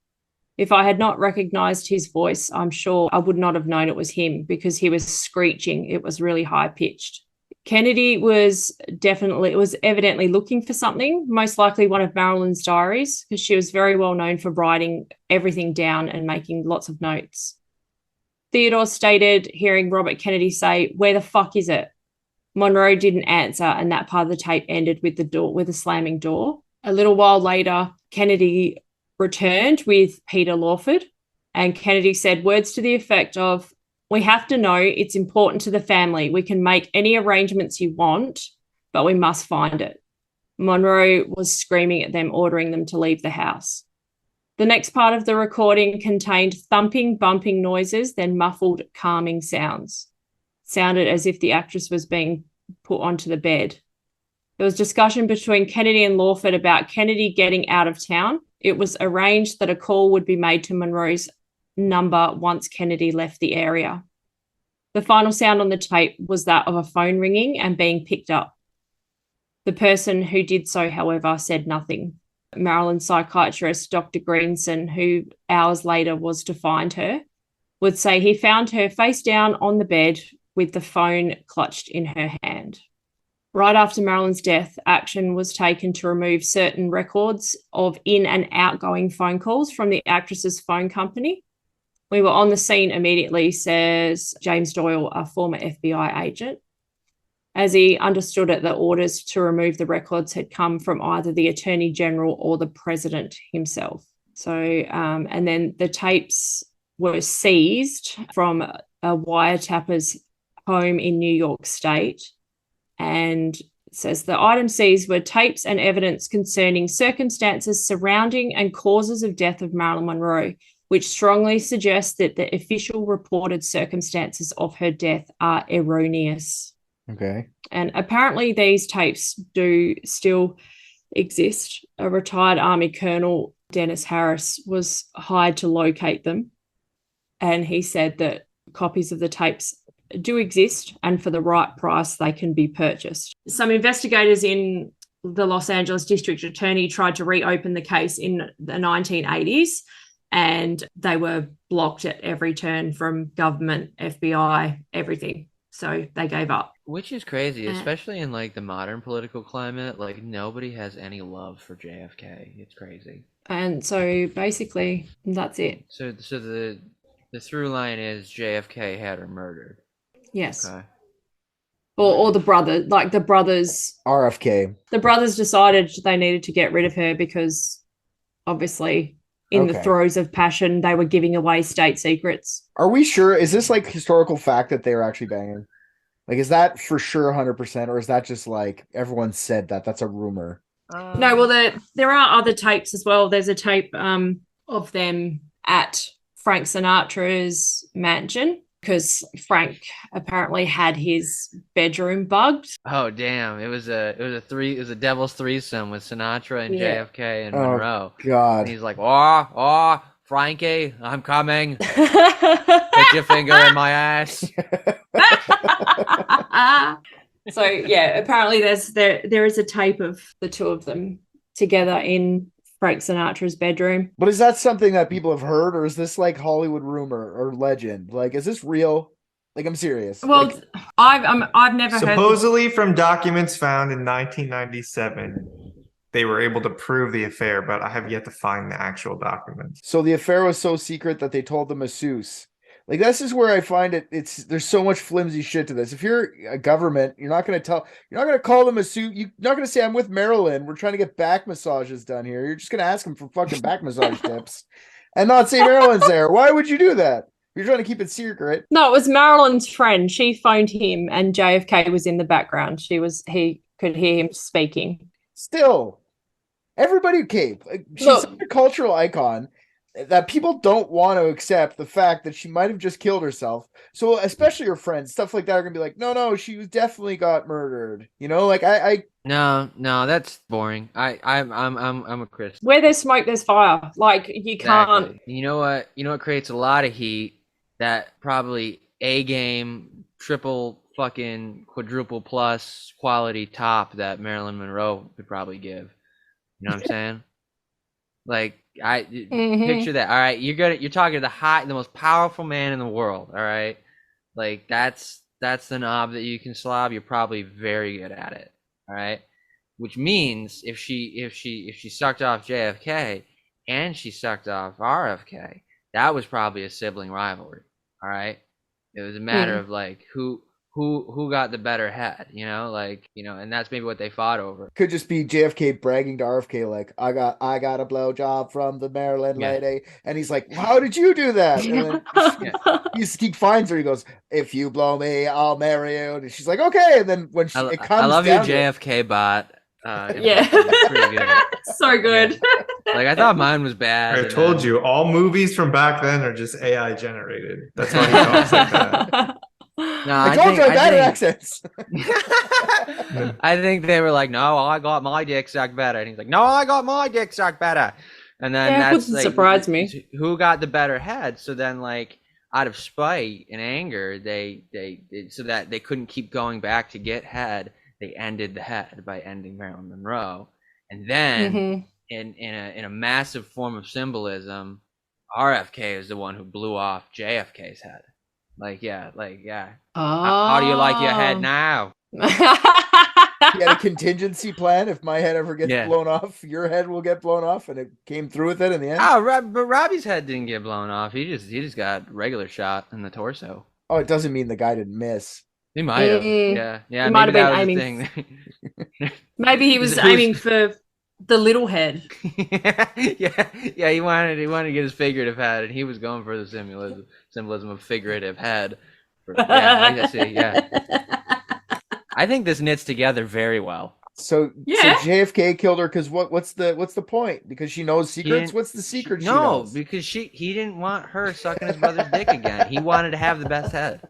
If I had not recognized his voice, I'm sure I would not have known it was him, because he was screeching. It was really high-pitched. Kennedy was evidently looking for something, most likely one of Marilyn's diaries, because she was very well known for writing everything down and making lots of notes. Theodore stated hearing Robert Kennedy say, "Where the fuck is it?" Monroe didn't answer, and that part of the tape ended with a slamming door. A little while later, Kennedy returned with Peter Lawford, and Kennedy said words to the effect of, "We have to know, it's important to the family. We can make any arrangements you want, but we must find it." Monroe was screaming at them, ordering them to leave the house. The next part of the recording contained thumping, bumping noises, then muffled, calming sounds. Sounded as if the actress was being put onto the bed. There was discussion between Kennedy and Lawford about Kennedy getting out of town. It was arranged that a call would be made to Monroe's number once Kennedy left the area. The final sound on the tape was that of a phone ringing and being picked up. The person who did so, however, said nothing. Marilyn's psychiatrist, Dr. Greenson, who hours later was to find her, would say he found her face down on the bed with the phone clutched in her hand. Right after Marilyn's death, action was taken to remove certain records of in- and outgoing phone calls from the actress's phone company. "We were on the scene immediately," says James Doyle, a former FBI agent, as he understood it, the orders to remove the records had come from either the Attorney General or the President himself. So, and then the tapes were seized from a wiretapper's home in New York State, and it says the items seized were tapes and evidence concerning circumstances surrounding and causes of death of Marilyn Monroe, which strongly suggests that the official reported circumstances of her death are erroneous. Okay. And apparently these tapes do still exist. A retired Army Colonel, Dennis Harris, was hired to locate them. And he said that copies of the tapes do exist, and for the right price, they can be purchased. Some investigators in the Los Angeles District Attorney tried to reopen the case in the 1980s, and they were blocked at every turn from government, FBI, everything. So they gave up. Which is crazy, especially in like the modern political climate. Like nobody has any love for JFK. It's crazy. And so basically, that's it. So the through line is JFK had her murdered. Yes. Okay. Or the brothers RFK. The brothers decided they needed to get rid of her because obviously in the throes of passion, they were giving away state secrets. Are we sure? Is this like historical fact that they were actually banging? Like, is that for sure 100%? Or is that just like everyone said that? That's a rumor. No, well, there are other tapes as well. There's a tape of them at Frank Sinatra's mansion, because Frank apparently had his bedroom bugged. Oh damn! It was a devil's threesome with Sinatra and JFK and Monroe. God! And he's like, oh, Frankie, I'm coming. Put your finger in my ass. So yeah, apparently there is a tape of the two of them together in Frank Sinatra's bedroom. But is that something that people have heard, or is this like Hollywood rumor or legend? Like, is this real? Like, I'm serious. Well, like, I've never supposedly from documents found in 1997, they were able to prove the affair, but I have yet to find the actual documents. So the affair was so secret that they told the masseuse. Like, this is where I find there's so much flimsy shit to this. If you're a government, you're not going to call the masseuse. You're not going to say, I'm with Marilyn. We're trying to get back massages done here. You're just going to ask him for fucking back massage tips and not say Marilyn's there. Why would you do that? You're trying to keep it secret. No, it was Marilyn's friend. She phoned him and JFK was in the background. He could hear him speaking. Still, everybody came. She's such a cultural icon that people don't want to accept the fact that she might have just killed herself. So especially her friends, stuff like that are gonna be like, no, she definitely got murdered. You know, like I No, that's boring. I'm a Christian. Where there's smoke, there's fire. Like you can't. Exactly. You know what creates a lot of heat? That probably A game, triple fucking quadruple plus quality top that Marilyn Monroe could probably give. You know what I'm saying? Like picture that. All right, you're talking to the most powerful man in the world. All right, like that's the knob that you can slob. You're probably very good at it. All right, which means if she sucked off JFK and she sucked off RFK, that was probably a sibling rivalry. All right, it was a matter of like who got the better head, and that's maybe what they fought over. Could just be JFK bragging to RFK like, I got a blowjob from the Maryland lady, and he's like, how did you do that? And then he finds her. He goes, if you blow me, I'll marry you. And she's like, okay. And then when it comes, I love your down JFK bot. It's pretty good. So good. Yeah. Like I thought mine was bad. I told you, all movies from back then are just AI generated. That's why he talks like that. No, I told you I had accents. I think they were like, no, I got my dick sucked better. And he's like, no, I got my dick sucked better. And then that's wouldn't like, surprise me. Who got the better head? So then, like, out of spite and anger, they so that they couldn't keep going back to get head, they ended the head by ending Marilyn Monroe. And then in a massive form of symbolism, RFK is the one who blew off JFK's head. How do you like your head now? You had a contingency plan. If my head ever gets blown off, your head will get blown off, and it came through with it in the end. But Robbie's head didn't get blown off. He just got regular shot in the torso. Oh, it doesn't mean the guy didn't miss. He might have. Yeah. He might have been aiming. Maybe he was aiming for the little head. yeah. He wanted to get his figurative head, and he was going for the symbolism of figurative head. I think this knits together very well. So JFK killed her because what's the point? Because she knows secrets. What's the secret? No, because he didn't want her sucking his brother's dick again. He wanted to have the best head.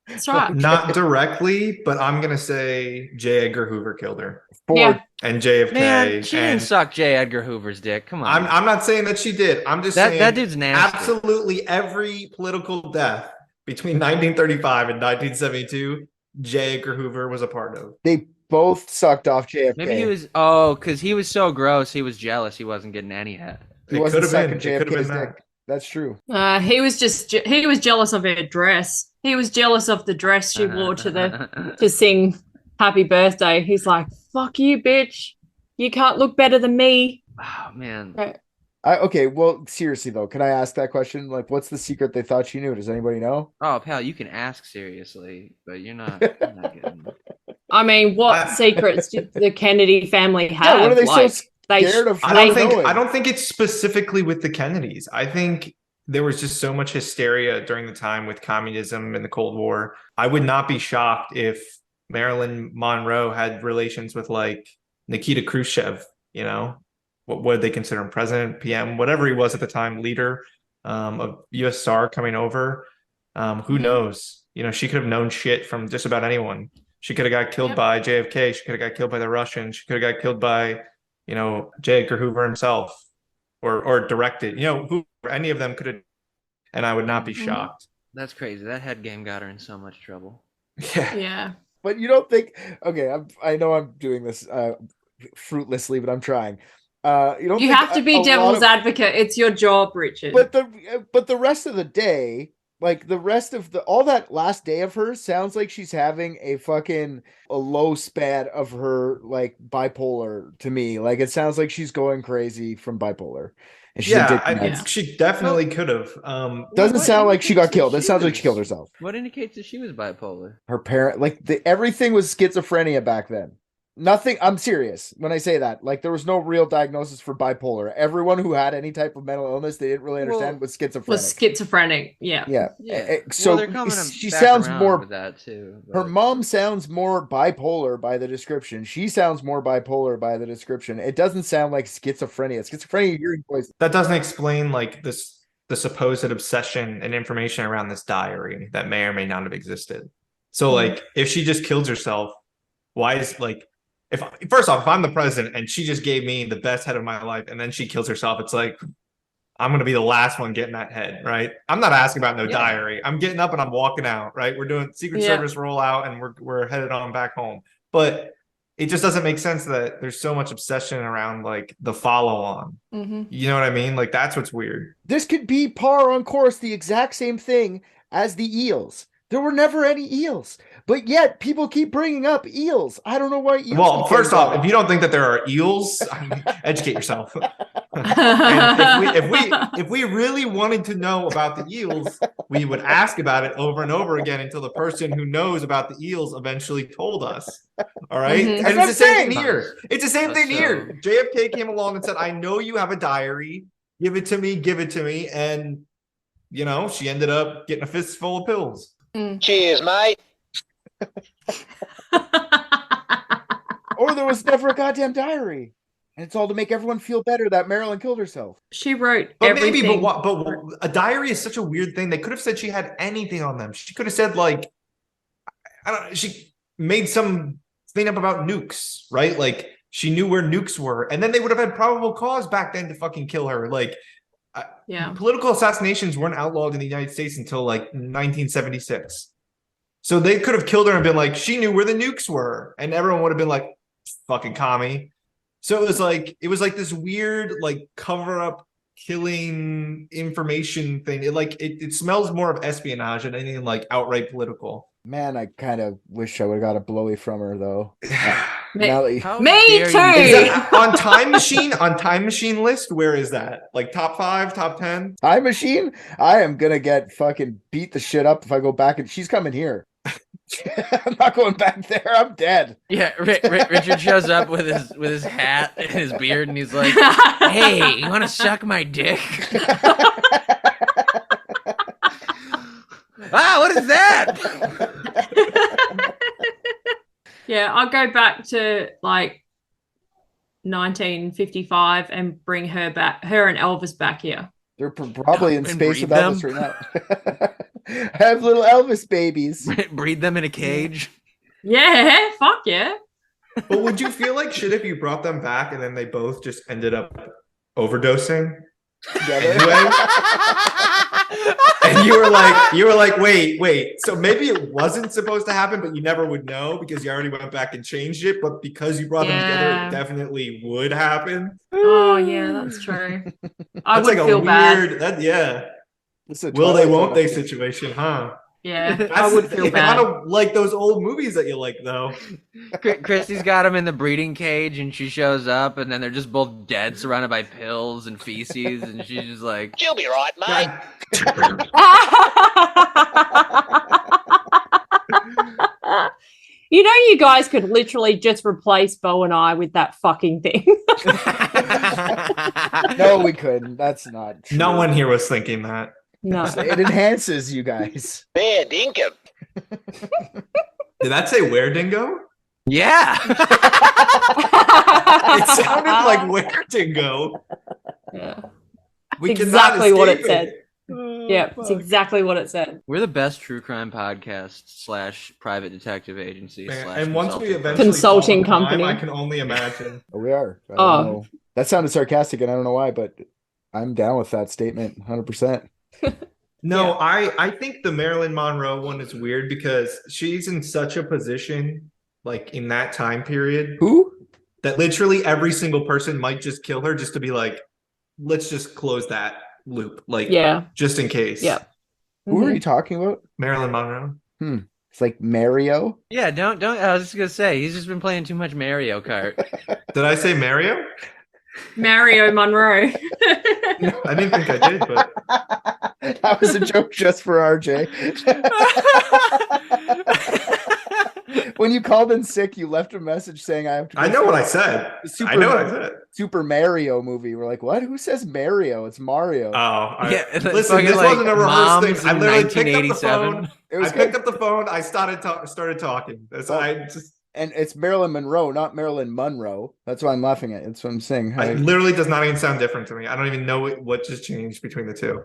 That's right. Not directly, but I'm gonna say J. Edgar Hoover killed her. For and JFK. Man, she didn't and suck J. Edgar Hoover's dick. Come on. I'm not saying that she did. I'm just saying that dude's nasty. Absolutely every political death between 1935 and 1972, J. Edgar Hoover was a part of. They both sucked off JFK. Maybe he was because he was so gross. He was jealous. He wasn't getting any head. He wasn't sucking JFK's dick. That's true. He was jealous of her dress. He was jealous of the dress she wore to sing Happy Birthday. He's like, "Fuck you, bitch! You can't look better than me." Oh man. Okay, well, seriously though, can I ask that question? Like, what's the secret they thought she knew? Does anybody know? Oh, pal, you can ask seriously, but you're not getting. I mean, what secrets did the Kennedy family have? Yeah, what are they so scared of? I don't think it's specifically with the Kennedys. I think there was just so much hysteria during the time with communism and the Cold War. I would not be shocked if Marilyn Monroe had relations with like Nikita Khrushchev, you know? What did they consider him? President, PM, whatever he was at the time, leader of USSR coming over. Who knows? You know, she could have known shit from just about anyone. She could have got killed by JFK. She could have got killed by the Russians. She could have got killed by, you know, J. Edgar Hoover himself, or directed. You know, who any of them could have, and I would not be shocked. That's crazy. That head game got her in so much trouble. Yeah. But you don't think? Okay, I know I'm doing this fruitlessly, but I'm trying. You have to be devil's advocate. It's your job, Richard. But the rest of the day, like the rest of all that last day of hers, sounds like she's having a low span of her like bipolar to me. Like it sounds like she's going crazy from bipolar. And she's she definitely could have. Doesn't sound like she got killed. It sounds like she killed herself. What indicates that she was bipolar? Her parent, like everything was schizophrenia back then. Nothing. I'm serious when I say that. Like there was no real diagnosis for bipolar. Everyone who had any type of mental illness they didn't really understand was schizophrenic. Yeah. So she sounds more with that too. Her mom sounds more bipolar by the description. She sounds more bipolar by the description. It doesn't sound like schizophrenia. Schizophrenia, hearing voices. That doesn't explain like the supposed obsession and information around this diary that may or may not have existed. So like if she just kills herself, why is like if I'm the president and she just gave me the best head of my life and then she kills herself, it's like I'm gonna be the last one getting that head, right? I'm not asking about no diary. I'm getting up and I'm walking out, right? We're doing Secret Service rollout and we're headed on back home. But it just doesn't make sense that there's so much obsession around like the follow-on. You know what I mean? Like that's what's weird. This could be par on course the exact same thing as the eels. There were never any eels, but yet people keep bringing up eels. I don't know why eels. Well, first off, if you don't think that there are eels, educate yourself. And if we really wanted to know about the eels, we would ask about it over and over again until the person who knows about the eels eventually told us. All right, and it's the same thing here. It's the same thing here. JFK came along and said, "I know you have a diary. Give it to me," and you know she ended up getting a fistful of pills. Cheers, mate. Or there was never a goddamn diary, and it's all to make everyone feel better that Marilyn killed herself. She wrote everything. Maybe, but a diary is such a weird thing. They could have said she had anything on them. She could have said like, I don't know. She made some thing up about nukes, right? Like she knew where nukes were, and then they would have had probable cause back then to fucking kill her. Like. Political assassinations weren't outlawed in the United States until like 1976. So they could have killed her and been like, she knew where the nukes were. And everyone would have been like, fucking commie. So it was like this weird, like cover up killing information thing. It smells more of espionage than anything like outright political. Man, I kind of wish I would have got a blowy from her though. Me too. On Time Machine list, where is that? Like top 5, top 10? Time Machine? I am gonna get fucking beat the shit up if I go back and she's coming here. I'm not going back there. I'm dead. Yeah, Richard shows up with his hat and his beard, and he's like, "Hey, you want to suck my dick?" What is that? Yeah, I'll go back to like 1955 and bring her and Elvis back here. They're probably in space with Elvis right now. Have little Elvis babies. Breed them in a cage. Yeah, fuck yeah. But would you feel like shit if you brought them back and then they both just ended up overdosing Together. anyway? And you were like, wait. So maybe it wasn't supposed to happen, but you never would know because you already went back and changed it. But because you brought them together, it definitely would happen. Oh yeah, that's true. I That's would like feel a bad. weird. Yeah. It's a Will they? Twilight Won't they Zone. situation? Huh? Yeah, I would feel It's bad. kind of like those old movies that you like, though. Kristy's got him in the breeding cage, and she shows up, and then they're just both dead, surrounded by pills and feces, and she's just like, You'll be right, mate. You know, you guys could literally just replace Bo and I with that fucking thing. No, we couldn't. That's not true. No one here was thinking that. No. It enhances you guys. Fair dinkum. Did that say where dingo? yeah. It sounded like where dingo. Yeah. We cannot Exactly what it escape said. Yeah, it's exactly what it said. We're the best true crime podcast / private detective agency / And once we consulting eventually Consulting solve a crime, company. I can only imagine. Oh, we are. I don't Oh. know. That sounded sarcastic, and I don't know why, but I'm down with that statement 100%. No, I think the Marilyn Monroe one is weird because she's in such a position, like in that time period, Who? that literally every single person might just kill her just to be like, let's just close that loop, like, Yeah. just in case. Yeah. Who are you talking about? Marilyn Monroe. It's like Mario. Yeah, don't. I was just gonna say he's just been playing too much Mario Kart. Did I say Mario? Mario Monroe. I didn't think I did, but That was a joke just for RJ. When you called in sick, you left a message saying I have to. I know what I said. Super, I know what I said. Super Mario movie. We're like, what? Who says Mario? It's Mario. Yeah, it's listen, fucking this like wasn't a rehearsed Moms thing. I in literally picked up the 1987. phone. It was I picked up the phone. I started talking. And it's Marilyn Monroe, not Marilyn Monroe. That's why I'm laughing at. That's what I'm saying. It literally does not even sound different to me. I don't even know what just changed between the two.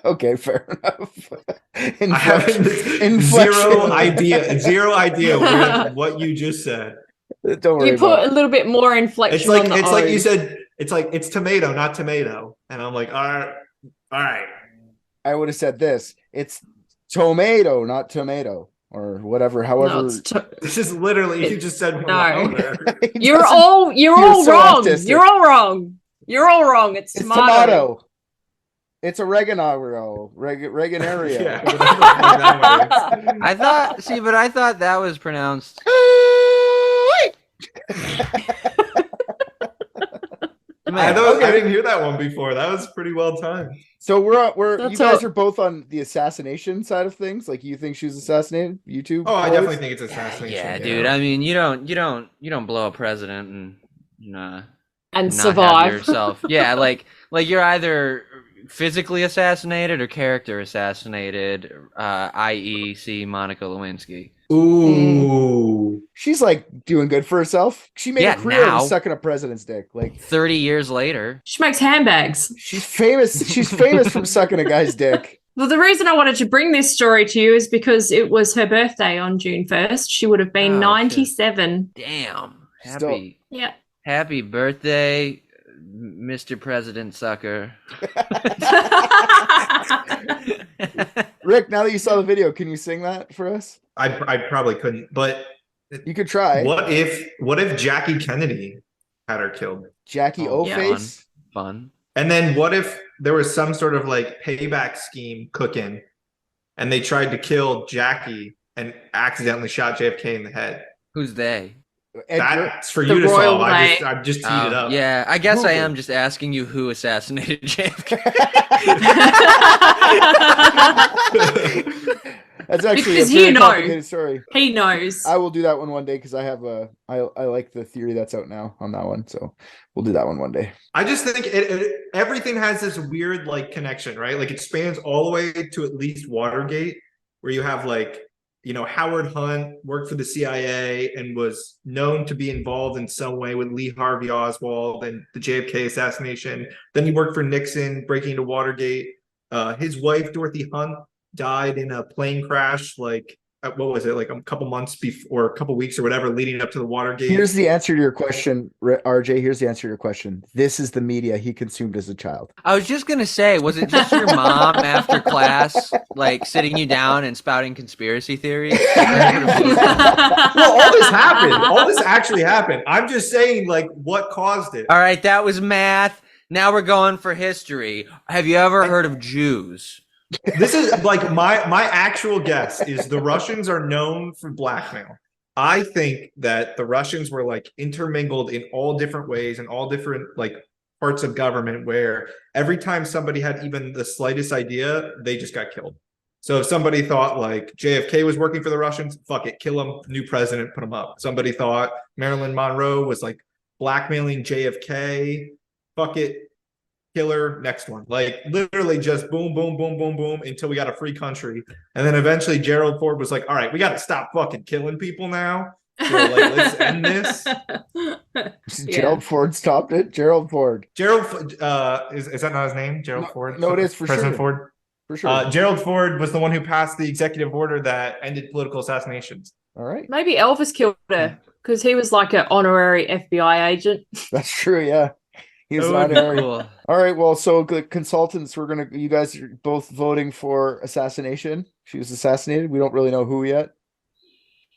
Okay, fair enough. I have zero idea what you just said. Don't worry. You put a little bit more inflection It's like on the like O. you said. It's like it's tomato, not tomato. And I'm like, all right. I would have said this. It's tomato, not tomato, or whatever. However, No, it's This is literally you just said. No. There. You're all so wrong. autistic. You're all wrong. You're all wrong. It's It's tomato. tomato. It's oregano. Reganario. Yeah. That way. I thought that was pronounced. I didn't hear that one before. That was pretty well timed. So you That's guys all- are both on the assassination side of things. Like you think she was assassinated? You two? Oh, I boys? definitely think it's assassination. Yeah, dude. I mean, you don't blow a president and And not survive. have yourself. Yeah, like you're either physically assassinated or character assassinated, i.e., see Monica Lewinsky. Ooh. She's like doing good for herself. She made Yeah, a career now. of sucking a president's dick. Like 30 years later. She makes handbags. she's famous. She's famous from sucking a guy's dick. Well, the reason I wanted to bring this story to you is because it was her birthday on June 1st. She would have been Oh, 97. Damn. Still. Yeah. Happy birthday, Mr. President Sucker. Rick, now that you saw the video, can you sing that for us? I probably couldn't, but You could try. what if Jackie Kennedy had her killed? Jackie Oh, O-Face? Fun. And then what if there was some sort of like payback scheme cooking and they tried to kill Jackie and accidentally shot JFK in the head? Who's they? Edgar? That's for The you to royal solve. I just teed it up. Yeah, I guess I Google. am just asking you who assassinated JFK. That's actually Because a very you know. complicated story. He knows. I will do that one day because I have I like the theory that's out now on that one. So we'll do that one day. I just think everything has this weird like connection, right? Like it spans all the way to at least Watergate, where you have like, Howard Hunt worked for the CIA and was known to be involved in some way with Lee Harvey Oswald and the JFK assassination. Then he worked for Nixon, breaking into Watergate. His wife, Dorothy Hunt, died in a plane crash like what was it, like a couple months before, a couple weeks or whatever, leading up to the Watergate. Here's the answer to your question, RJ. Here's the answer to your question. This is the media he consumed as a child. I was just gonna say, was it just your mom after class, like sitting you down and spouting conspiracy theories? Well, all this happened. All this actually happened. I'm just saying, like, what caused it. All right, that was math. Now we're going for history. Have you ever heard of Jews? This is like my actual guess is the Russians are known for blackmail. I think that the Russians were like intermingled in all different ways and all different like parts of government where every time somebody had even the slightest idea, they just got killed. So if somebody thought like JFK was working for the Russians, fuck it, kill him, new president, put him up. Somebody thought Marilyn Monroe was like blackmailing JFK, fuck it, killer, next one. Like literally just boom, boom, boom, boom, boom until we got a free country. And then eventually Gerald Ford was like, all right, we got to stop fucking killing people now. So like, let's end this. Gerald Ford stopped it. Gerald Ford. Gerald, is that not his name? Gerald Ford? No, it is for President sure. Ford? For sure. Gerald Ford was the one who passed the executive order that ended political assassinations. All right. Maybe Elvis killed her because he was like an honorary FBI agent. That's true. Yeah. He was That would be honorary. cool. All right. Well, so good consultants, you guys are both voting for assassination. She was assassinated. We don't really know who yet.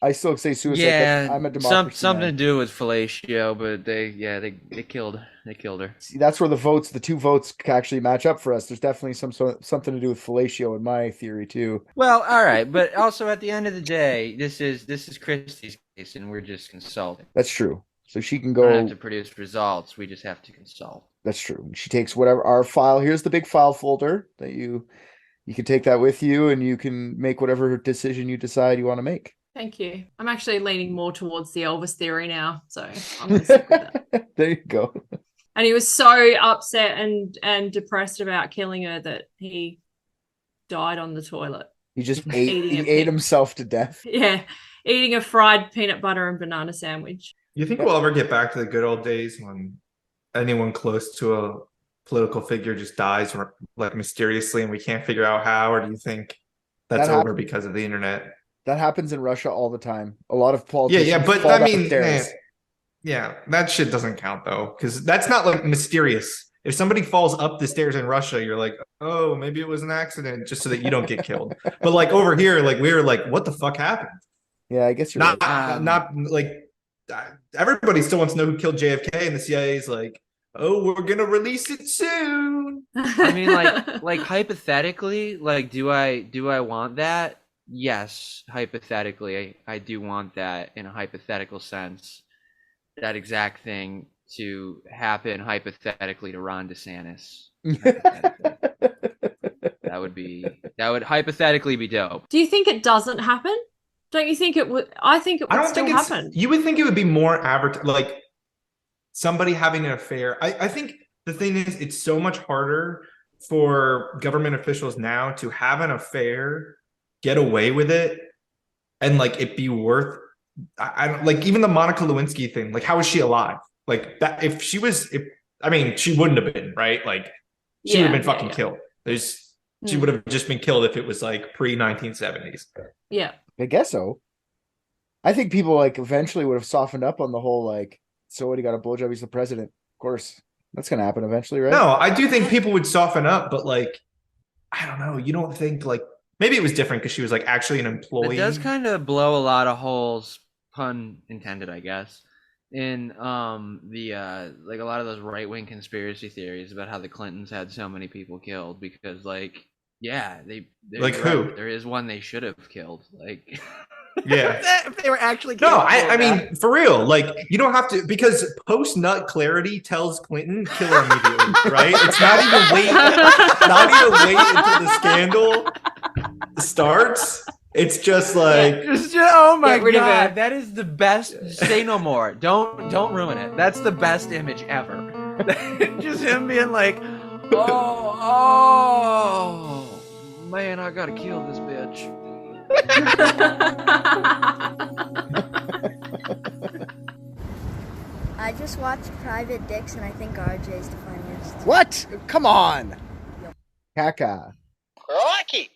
I still say suicide. Yeah, I'm a democracy something man. to do with fellatio, but they killed her. See, that's where the two votes actually match up for us. There's definitely something to do with fellatio in my theory too. Well, all right, but also at the end of the day, this is Kristy's case, and we're just consulting. That's true. So she can We don't have go. to produce results. We just have to consult. That's true. She takes whatever our file. Here's the big file folder that you can take that with you, and you can make whatever decision you decide you want to make. Thank you. I'm actually leaning more towards the Elvis theory now, so I'm going to stick with that. There you go. And he was so upset and depressed about killing her that he died on the toilet. He just Eating a ate pig. himself to death. Yeah, eating a fried peanut butter and banana sandwich. You think we'll ever get back to the good old days when anyone close to a political figure just dies or like mysteriously and we can't figure out how? Or do you think that's That over happened. because of the internet? That happens in Russia all the time. A lot of politicians. Yeah, but fall I down mean, stairs. yeah, that shit doesn't count though, because that's not like mysterious. If somebody falls up the stairs in Russia, you're like, oh, maybe it was an accident, just so that you don't get killed. But like over here, like we were like, what the fuck happened? Yeah, I guess you're Not, right. not like everybody still wants to know who killed JFK, and the CIA's like, oh, we're gonna release it soon. I mean, like hypothetically, like do I want that? Yes, hypothetically, I do want that in a hypothetical sense. That exact thing to happen hypothetically to Ron DeSantis. That would hypothetically be dope. Do you think it doesn't happen? Don't you think it would? I think it would still happen. You would think it would be more like somebody having an affair. I think the thing is, it's so much harder for government officials now to have an affair, get away with it, and like it be worth. I don't like even the Monica Lewinsky thing. Like, how is she alive? Like that, if she wouldn't have been, right? Like she would have been fucking killed. She would have just been killed if it was like pre-1970s. Yeah. I guess so. I think people like eventually would have softened up on the whole like, so what, he got a blowjob, he's the president. Of course, that's gonna happen eventually, right? No, I do think people would soften up, but like, I don't know. You don't think like maybe it was different because she was like actually an employee. It does kind of blow a lot of holes, pun intended, I guess, in the like a lot of those right-wing conspiracy theories about how the Clintons had so many people killed because like they're like who? right. There is one they should have killed. Like yeah, if they were actually no, I mean for real. Like you don't have to because post-nut clarity tells Clinton kill her immediately, right? It's not even wait until the scandal starts. It's just like oh my Get rid of god, it. that is the best. Say no more. Don't ruin it. That's the best image ever. Just him being like, oh man, I gotta kill this bitch. I just watched Private Dicks and I think RJ's the funniest. What? Come on. Caca. Crikey.